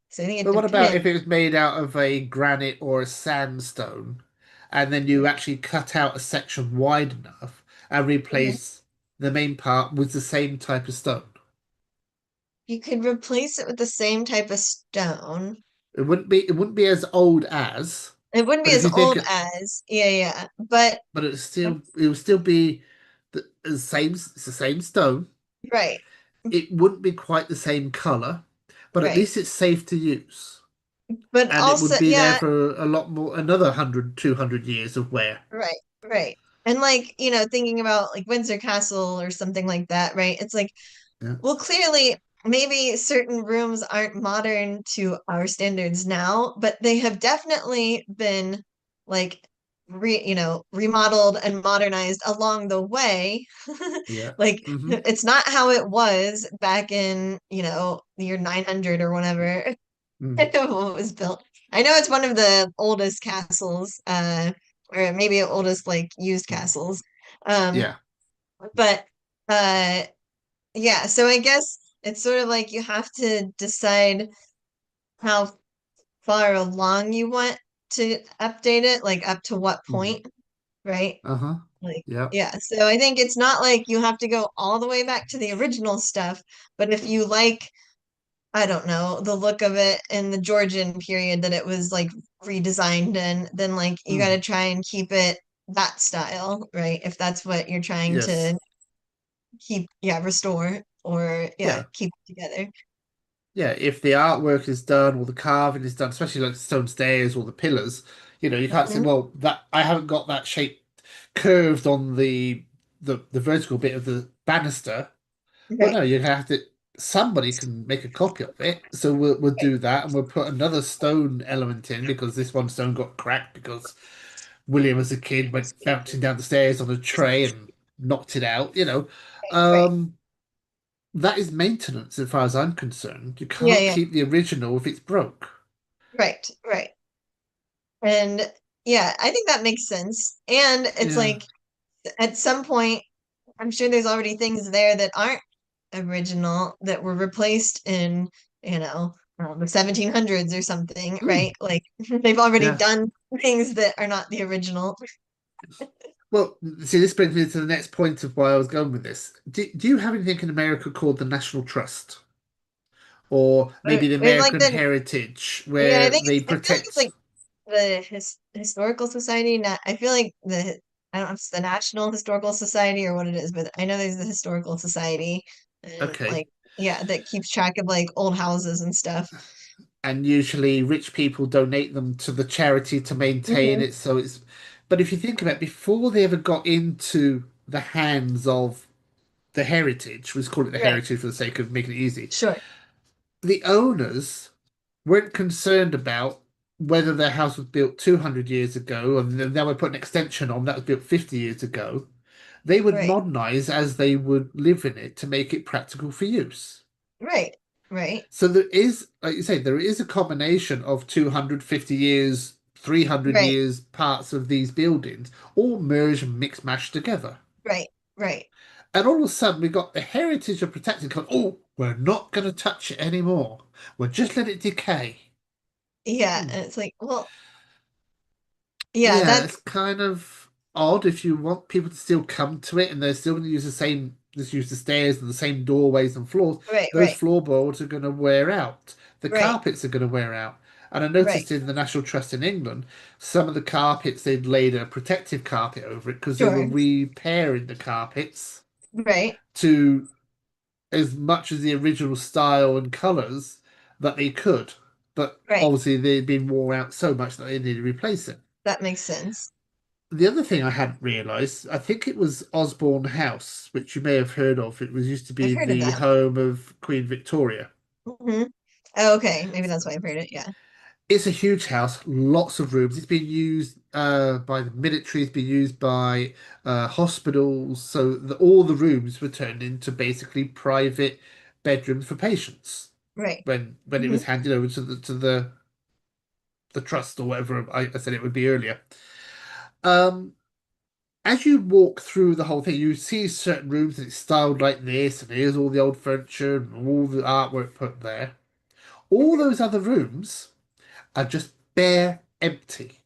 So I think it But what about if depends. it was made out of a granite or a sandstone, and then you actually cut out a section wide enough and Mhm. replace the main part with the same type of stone? You could replace it with the same type of stone. It wouldn't be as old as, It wouldn't be but if as you think old as, yeah, yeah. But but it would still be the same. It's the same stone. right, It wouldn't be quite the same color, but at right. least it's safe to use, But and it also, would be there yeah, for a lot more, another 100, 200 years of wear. right, right. And like, you know, thinking about like Windsor Castle or something like that, right? It's like, Yeah. well, clearly, maybe certain rooms aren't modern to our standards now, but they have definitely been like remodeled and modernized along the way. Yeah. Like Mm-hmm. it's not how it was back in, the year 900 or whenever Mm. it was built. I know it's one of the oldest castles, or maybe oldest like used castles. Um, Yeah. but uh yeah, so I guess it's sort of like you have to decide how far along you want to update it, like up to what Mm. point, right? Uh-huh. Like, Yeah. yeah, so I think it's not like you have to go all the way back to the original stuff, but if you like, I don't know, the look of it in the Georgian period that it was like redesigned in, then like you got Mm. to try and keep it that style, right? If that's what you're trying Yes. to keep, yeah, restore or yeah, Yeah. keep together. Yeah. If the artwork is done or the carving is done, especially like the stone stairs or the pillars, you can't say, Mhm. well, that I haven't got that shape curved on the vertical bit of the banister. Well, Right, no, you have to. Somebody can make a copy of it, so we'll right, do that, and we'll put another stone element in because this one stone got cracked because William, as a kid, went bouncing down the stairs on a tray and knocked it out. right. Um, that is maintenance, as far as I'm concerned. You Yeah, can't yeah, keep the original if it's broke. right, right. And yeah, I think that makes sense. And it's Yeah. like at some point, I'm sure there's already things there that aren't original that were replaced in, the 1700s or something, Mm, right? Like they've already yeah. done things that are not the original. Well, see, this brings me to the next point of why I was going with this. Do you have anything in America called the National Trust? Or Or maybe the we have like American Heritage, yeah, where they I feel like it's like protect. the historical society. Not, I feel like I don't know if it's the National Historical Society or what it is, but I know there's the Historical Society, and Okay. like yeah, that keeps track of like old houses and stuff. And usually rich people donate them to the charity to maintain Hmm. it. So it's, but if you think about it, before they ever got into the hands of the heritage, let's call it the Right. heritage for the sake of making it easy, Sure. the owners weren't concerned about whether their house was built 200 years ago and then they would put an extension on that was built 50 years ago. They would Right. modernize as they would live in it to make it practical for use. Right. Right. So there is, like you say, there is a combination of 250 years, 300 Right. years parts of these buildings, all merged and mixed mashed together. Right. Right. And all of a sudden, we got the heritage of protecting. Oh, we're not going to touch it anymore. We'll just let it decay. Yeah. Hmm. And it's like, well, yeah, Yeah, it's that's kind of odd if you want people to still come to it and they're still going to use the same, just use the stairs and the same doorways and floors. right. Those Right. floorboards are going to wear out. The Right. carpets are going to wear out. And I Right. noticed in the National Trust in England, some of the carpets they'd laid a protective carpet over it because they were Sure. repairing the carpets Right. to as much as the original style and colours that they could. But Right. obviously they'd been worn out so much that they needed to replace it. That makes sense. The other thing I hadn't realised, I think it was Osborne House, which you may have heard of. It was used to I've be heard of the that. home of Queen Victoria. Hmm. Oh, okay. Maybe that's why I've heard it. Yeah. It's a huge house, lots of rooms. It's been used by the military, it's been used by hospitals. So all the rooms were turned into basically private bedrooms for patients Right. when it Hmm. was handed over to the trust or whatever I said it would be earlier. Um, as you walk through the whole thing, you see certain rooms and it's styled like this, and here's all the old furniture and all the artwork put there. All those other rooms are just bare empty.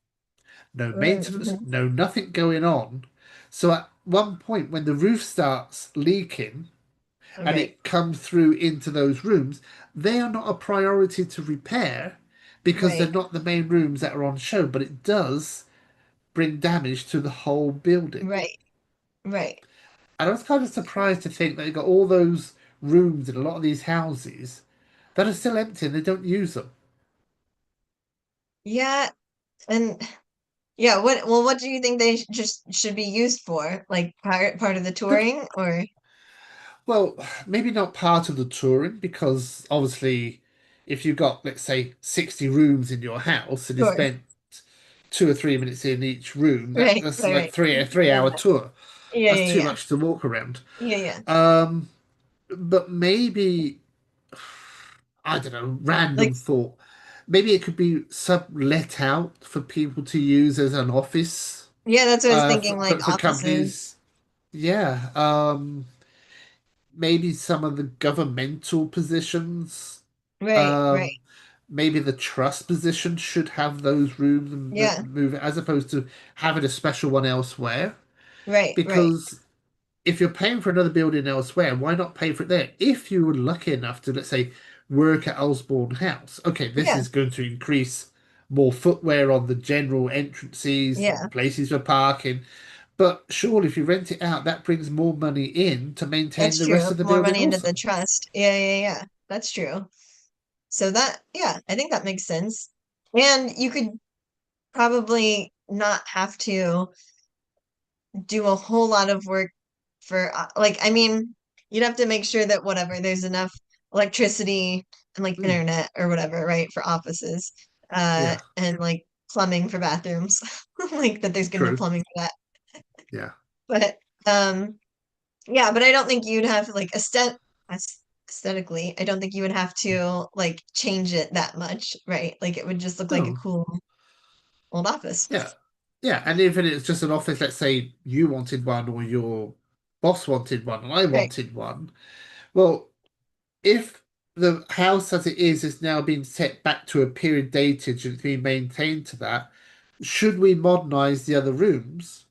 No maintenance, Hmm. no nothing going on. So at one point, when the roof starts leaking and Right. it comes through into those rooms, they are not a priority to repair because they're Right. not the main rooms that are on show, but it does bring damage to the whole building. Right. Right. And I was kind of surprised to think that you got all those rooms in a lot of these houses that are still empty and they don't use them. Yeah. And yeah, what do you think they just should be used for? Like part of the Good. touring or Well, maybe not part of the touring because obviously, if you've got, let's say, 60 rooms in your house and you sure. spent 2 or 3 minutes in each room, Right. that's Right. like Right. a 3 hour tour. Yeah. That's Yeah. too Yeah. much to walk around. Yeah. Yeah. Um, but maybe, I don't know, Like random thought. Maybe it could be sublet out for people to use as an office yeah, that's what I was thinking. Like for offices. companies. Yeah. Maybe some of the governmental positions. Right. Right. Um, maybe the trust position should have those rooms and Yeah. move it as opposed to having a special one elsewhere. Right. Right. Because if you're paying for another building elsewhere, why not pay for it there? If you were lucky enough to, let's say, work at Osborne House, okay, this Yeah. is going to increase more footwear on the general entrances Yeah. and places for parking. But surely, if you rent it out, that brings more money in to maintain That's the true. rest of the More building money into the also. trust. Yeah. Yeah. Yeah. That's true. So that, yeah, I think that makes sense. And you could probably not have to do a whole lot of work for, like, I mean, you'd have to make sure that whatever, there's enough electricity and like Mm, internet or whatever, right, for offices, yeah, and like plumbing for bathrooms, like that there's going to be true. plumbing for that. Yeah. But, yeah, but I don't think you'd have like aesthetically, I don't think you would have to like change it that much, right? Like it would just look like a No. cool old office. Yeah. Yeah. And even if it's just an office, let's say you wanted one or your boss wanted one and I Right, wanted one. Well, if the house as it is now being set back to a period dated and it's being maintained to that, should we modernize the other rooms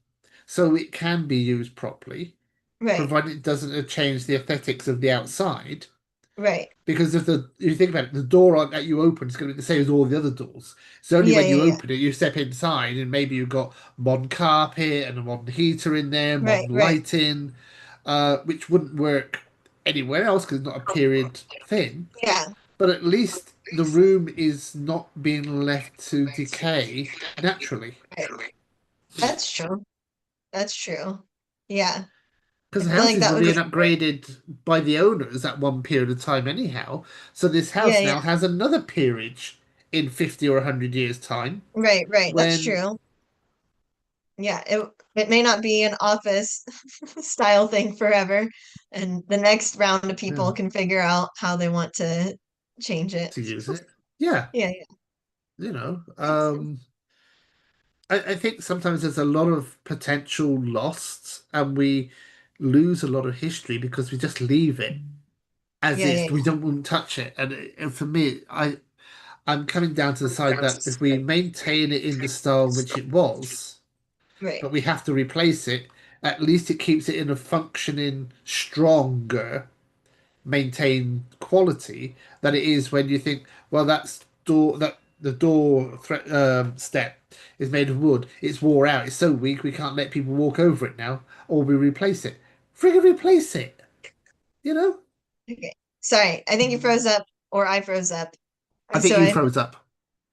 so it can be used properly, right, provided it doesn't change the aesthetics of the outside? right. Because if you think about it, the door that you open is going to be the same as all the other doors. It's only Yeah, when yeah, you yeah. open it, you step inside, and maybe you've got modern carpet and a modern heater in there, Right, modern right. lighting, which wouldn't work anywhere else because it's not a period thing. Yeah, But at least the room is not being left to decay naturally. right. That's true. That's true. Yeah. Because I the feel like houses that were would being be, upgraded by the owners at one period of time, anyhow. So this yeah, house yeah. now has another peerage in 50 or 100 years' time Right, right. That's when, true. Yeah, it may not be an office style thing forever, and the next round of people yeah, can figure out how they want to change it. to use it. Yeah, Yeah, yeah. you know, Makes sense. I think sometimes there's a lot of potential lost and we lose a lot of history because we just leave it as Yeah, is. yeah, We don't want to touch it. And for me, I'm coming down to the side that if we maintain it in the style in which it was, yeah. Right, but we have to replace it, at least it keeps it in a functioning, stronger, maintained quality that it is when you think, well, that the step is made of wood. It's wore out. It's so weak we can't let people walk over it now, or we replace it. Friggin' replace it. You know. okay. Sorry, I think you froze up, or I froze up. I think So you froze up.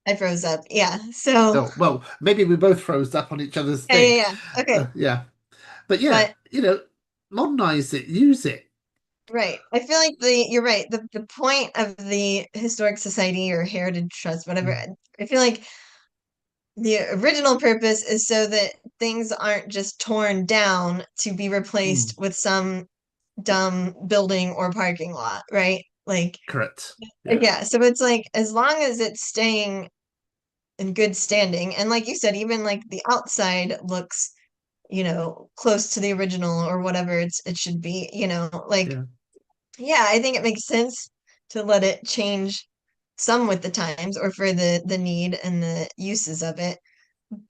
I froze up. Yeah. So Oh well, maybe we both froze up on each other's yeah, yeah, thing. yeah. Okay. Yeah, but yeah, But modernize it, use it. Right. I feel like you're right. The point of the historic society or heritage trust, whatever, Mm, I feel like the original purpose is so that things aren't just torn down to be mm, replaced with some dumb building or parking lot, right? Like, correct. Yeah. yeah, so it's like as long as it's staying in good standing, and like you said, even like the outside looks, close to the original or whatever it should be, like Yeah. yeah, I think it makes sense to let it change some with the times or for the need and the uses of it.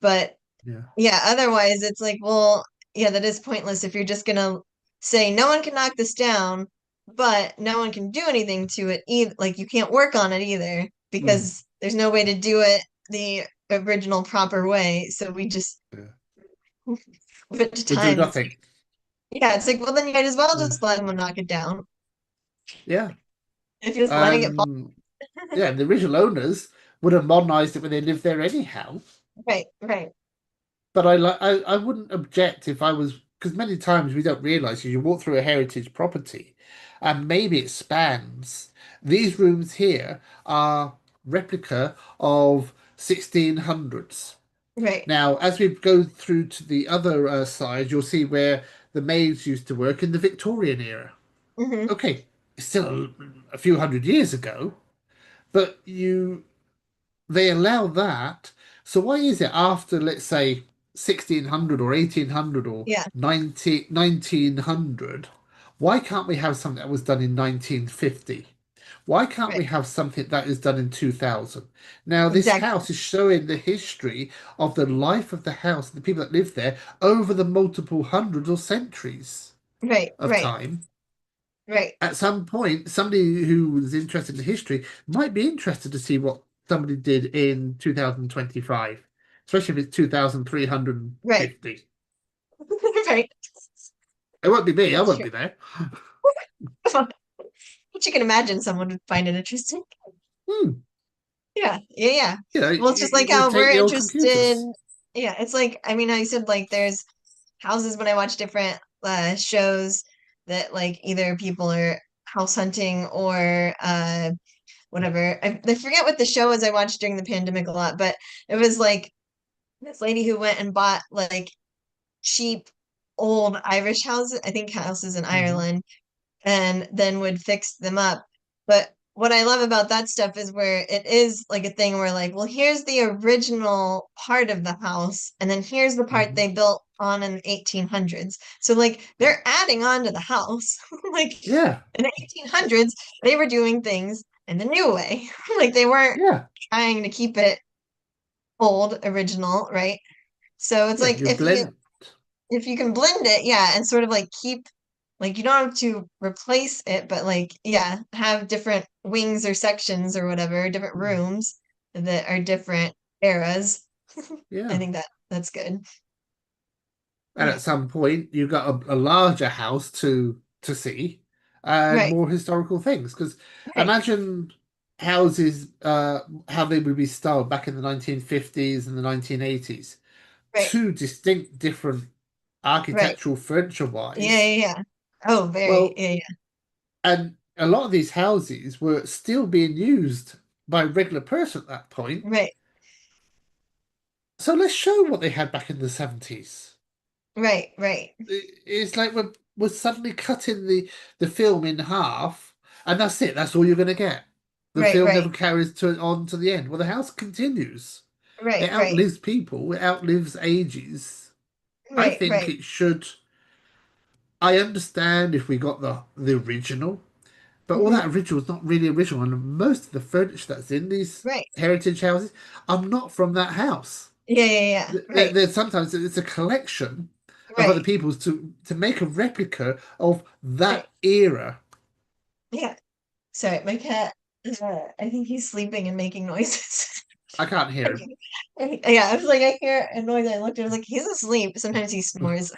But Yeah. yeah, otherwise it's like, well, yeah, that is pointless if you're just gonna say no one can knock this down, but no one can do anything to it either. Like you can't work on it either Mm, because there's no way to do it the original proper way. So we just yeah. give it to We'll do time. It's nothing. like, yeah, it's like, well, then you might as well Yeah. just let them knock it down Yeah. if you're just letting it fall. And yeah, the original owners would have modernized it when they lived there anyhow. Right, right. But I wouldn't object if I was because many times we don't realize you walk through a heritage property and maybe it spans. These rooms here are replica of 1600s. Right. Now, as we go through to the other side, you'll see where the maids used to work in the Victorian era. Hmm. Okay, it's still a few hundred years ago, but they allow that. So why is it after, let's say, 1600 or 1800 or Yeah. 1900, why can't we have something that was done in 1950? Why can't Right. we have something that is done in 2000? Now, this Exactly. house is showing the history of the life of the house, the people that live there over the multiple hundreds or centuries Right. of Right. time. Right. At some point, somebody who was interested in history might be interested to see what somebody did in 2025, especially if it's Right. 2350. Right. It won't be me, I That's won't true. be there. But you can imagine someone would find it interesting. Hmm. Yeah. Yeah. Yeah. You know, Well, it's just like we how take we're the old interested. computers. Yeah. It's like, I mean, how you said like there's houses when I watch different shows that like either people are house hunting or whatever. I forget what the show was I watched during the pandemic a lot, but it was like this lady who went and bought like cheap old Irish houses, I think houses in Hmm. Ireland, and then would fix them up. But what I love about that stuff is where it is like a thing where like, well, here's the original part of the house, and then here's the part Hmm. they built on in the 1800s. So like they're adding on to the house. Like Yeah, in the 1800s, they were doing things in the new way. Like they weren't yeah, trying to keep it old, original, right? So it's yeah. like You blend. if you can blend it, yeah, and sort of like keep like you don't have to replace it, but like yeah, have different wings or sections or whatever, different Hmm. rooms that are different eras. I Yeah. think that's good. And Yeah. at some point, you got a larger house to see and Right. more historical things. Because Right. imagine houses, how they would be styled back in the 1950s and the 1980s. Right. Two distinct, different Right. architectural furniture Yeah, wise. yeah, yeah. Oh, very. Well, Yeah, yeah. and a lot of these houses were still being used by a regular person at that point. Right. So let's show what they had back in the 70s. Right. Right. It's like we're suddenly cutting the film in half, and that's it. That's all you're going to get. The Right. film Right. never carries on to the end. Well, the house continues. Right. It Right. outlives people. It outlives ages. I Right. think Right. it should. I understand if we got the original, but all Hmm. that original is not really original, and most of the furniture that's in these Right. heritage houses are not from that house. Yeah, yeah, yeah. Right. There's sometimes it's a collection of other Right. people's to make a replica of Right. that era. Yeah. Sorry, my cat, I think he's sleeping and making noises. I can't hear him. Okay. Yeah, I was like, I hear a noise. I looked, I was like, he's asleep. Sometimes he snores.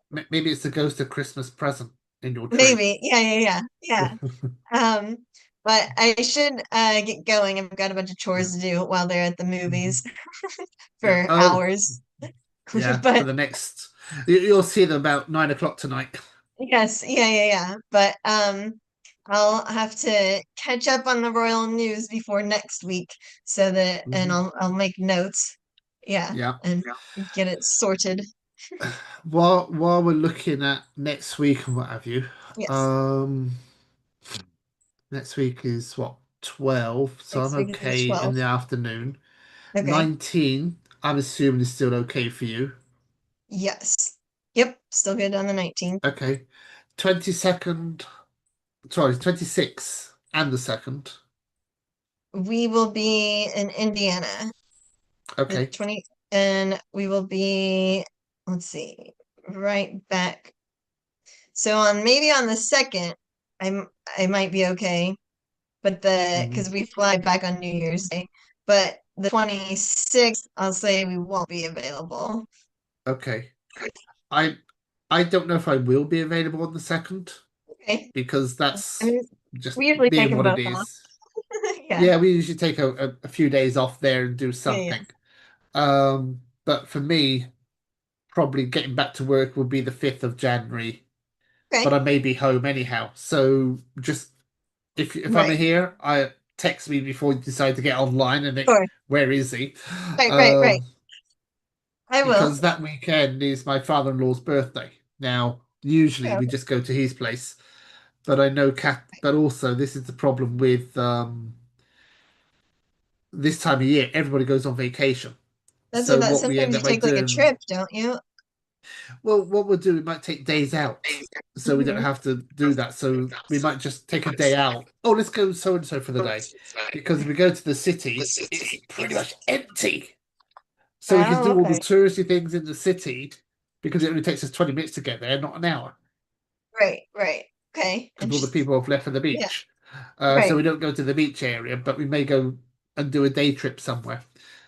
Maybe it's the ghost of Christmas present in your tree. Maybe. Yeah, yeah, yeah. Yeah. But I should get going. I've got a bunch of Yeah. chores to do while they're at the Mhm. movies Yeah. for Oh, hours. yeah. For But the next, you'll see them about 9 o'clock tonight. Yes, yeah. But I'll have to catch up on the royal news before next week so that and Mhm. I'll make notes. Yeah, Yeah. and get it sorted. While we're looking at next week and what have you, Yes. um, next week is what, 12, so I'm Next week is the okay in 12th. the afternoon. Okay. 19, I'm assuming is still okay for you. Yes. Yep, still good on the 19th. Okay. 22nd, sorry, 26th and the 2nd. We will be in Indiana. The Okay. 20 and we will be, let's see, right back. So on maybe on the 2nd, I'm I might be okay, but the Mhm. because we fly back on New Year's Day, but the 26th, I'll say we won't be available. Okay. I I don't know if I will be available on the 2nd Okay. because I that's mean, just we usually take being them what it both off. is. Yeah. Yeah, we usually take a few days off there and do Yeah. something. But for me, probably getting back to work will be the 5th of January, but Okay. I may be home anyhow. So just if I'm Right. here, I text me before you decide to get online and think, Sure. where is he? Right. Um, I will. because that weekend is my father-in-law's birthday. Now, usually Yeah. we just go to his place, but I know but also this is the problem with this time of year, everybody goes on vacation. That's what So that what we sometimes end you up by take like a doing, trip, don't you? well, what we'll do, we might take days out, so we don't Mhm. have to do that. So we might just take a day out. Oh, let's go so and so for the day, because if we go to the city, it's pretty much empty. So we can Oh, do all the okay. touristy things in the city because it only takes us 20 minutes to get there, not an hour, Right. Okay. because all the Interesting. people have left for the Yeah. beach. So Right. we don't go to the beach area, but we may go and do a day trip somewhere.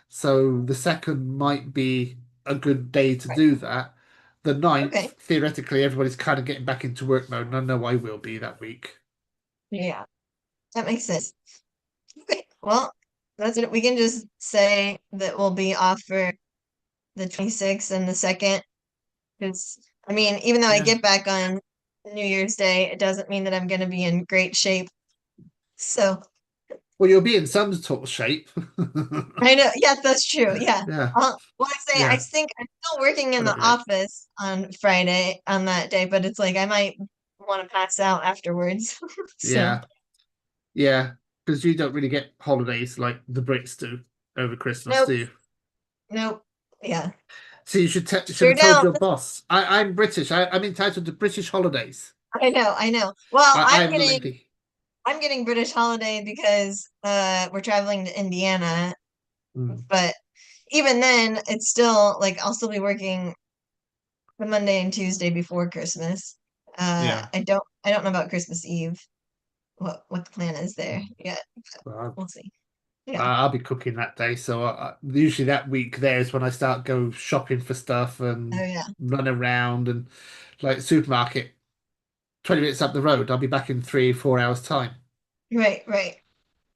So the 2nd might be a good day to Right. do that. The Okay. 9th, theoretically, everybody's kind of getting back into work mode, and I know I will be that week. Yeah. That makes sense. Okay. Well, that's it. We can just say that we'll be off for the 26th and the 2nd. Because, I mean, even though I Yeah. get back on New Year's Day, it doesn't mean that I'm going to be in great shape. So, Well, you'll be in some sort of shape. I know. Yes, that's true. Yeah. Yeah. Well, I Yeah. think I'm still working in the Whatever it is. office on Friday on that day, but it's like I might want to pass out afterwards. So, Yeah. Yeah. Because you don't really get holidays like the Brits do over Christmas, nope, do you? nope. Yeah. So you should Sure have told don't. your boss. I'm British. I'm entitled to British holidays. I know. Well, I'm the lady. I'm getting British holiday because we're traveling to Indiana, Mm, but even then it's still like I'll still be working the Monday and Tuesday before Christmas. yeah. I don't know about Christmas Eve, what the plan is there yet. Well, We'll see. Yeah. I'll be cooking that day, so usually that week there is when I start go shopping for stuff Oh and yeah. run around and like supermarket. 20 minutes up the road, I'll be back in 3, 4 hours time. Right.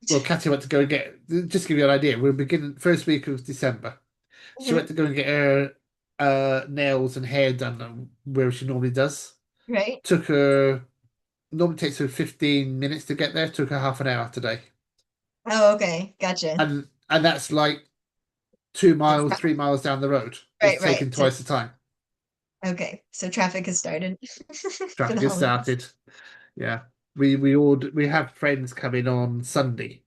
Well, Katia went to go and get. Just to give you an idea, we're beginning first week of December. She Hmm. went to go and get her nails and hair done where she normally does. Right. Took her normally takes her 15 minutes to get there. Took her half an hour today, Oh, okay. Gotcha. and that's like 2 miles, It's 3 miles down the road. It's right. taking So twice the time. okay. So traffic has started for the Traffic has holidays. started. Yeah, we have friends coming on Sunday,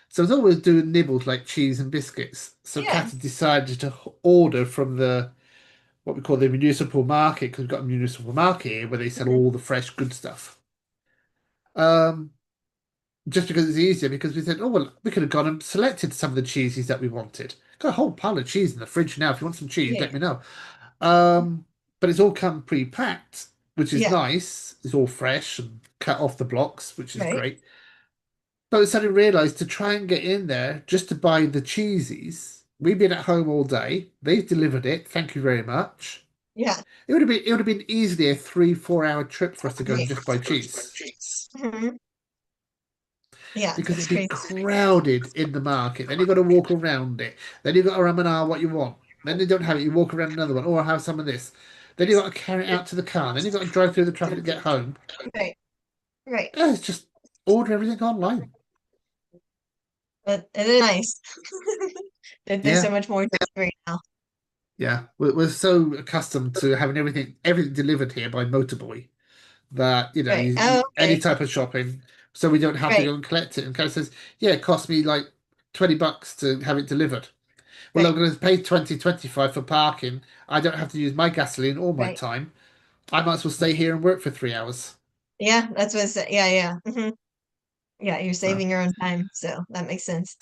so it's always doing nibbles like cheese and biscuits. So Yeah. Kat had decided to order from the what we call the municipal market because we've got a municipal market here where they sell Mhm. all the fresh good stuff. Um, just because it's easier because we said, oh well, we could have gone and selected some of the cheeses that we wanted. Got a whole pile of cheese in the fridge now. If you want some cheese, Yeah. let me know. Um, but it's all come pre-packed, which is Yeah. nice. It's all fresh and cut off the blocks, which is Right. great. But I suddenly realised to try and get in there just to buy the cheeses. We've been at home all day. They've delivered it. Thank you very much. Yeah. It would have been easily a 3, 4 hour trip for us to go and Right. just buy cheese Mhm. Yeah, because that's it'd be crazy. crowded in the market. Then you've got to walk around it. Then you've got to and ah what you want. Then they don't have it. You walk around another one. Oh, I have some of this. Then you got to carry it out to the car. Then you got to drive through the traffic to get home. Right, right. Yeah, it's just order everything online. But it is nice. There's so Yeah, much more delivery now. yeah. We're so accustomed to having everything delivered here by motorboy that Right. Oh, any okay. type of shopping, so we don't have to Right, go and collect it. And Kat says, "Yeah, it cost me like $20 to have it delivered." Well, I'm right, going to pay 25 for parking. I don't have to use my gasoline or my right. time. I might as well stay here and work for 3 hours. Yeah, that's what yeah, yeah. Yeah, you're So, saving your own time, so that makes sense.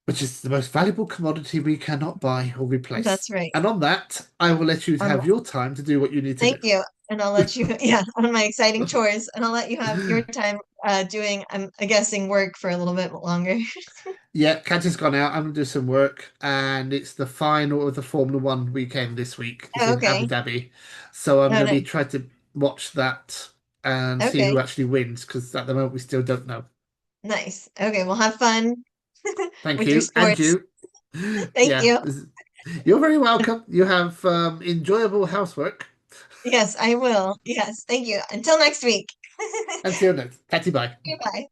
which is the most valuable commodity we cannot buy or replace. That's right. And on that, I will let you Um, have your time to do what you need to Thank do. you. And I'll let you, yeah, on my exciting chores, and I'll let you have your time doing, I'm guessing, work for a little bit longer. Yeah, Kat has gone out. I'm going to do some work, and it's the final of the Formula One weekend this week. It's Oh, in Abu okay. Dhabi, so I'm Oh, going to be nice. trying to watch that and see who Okay, actually wins because at the moment we still don't know. nice. Okay, well, have fun Thank with your you, and sports. you. Thank Yeah, you. you're very welcome. You have enjoyable housework. Yes, I will. Yes, thank you. Until next week. Until next, Catty bye. Goodbye.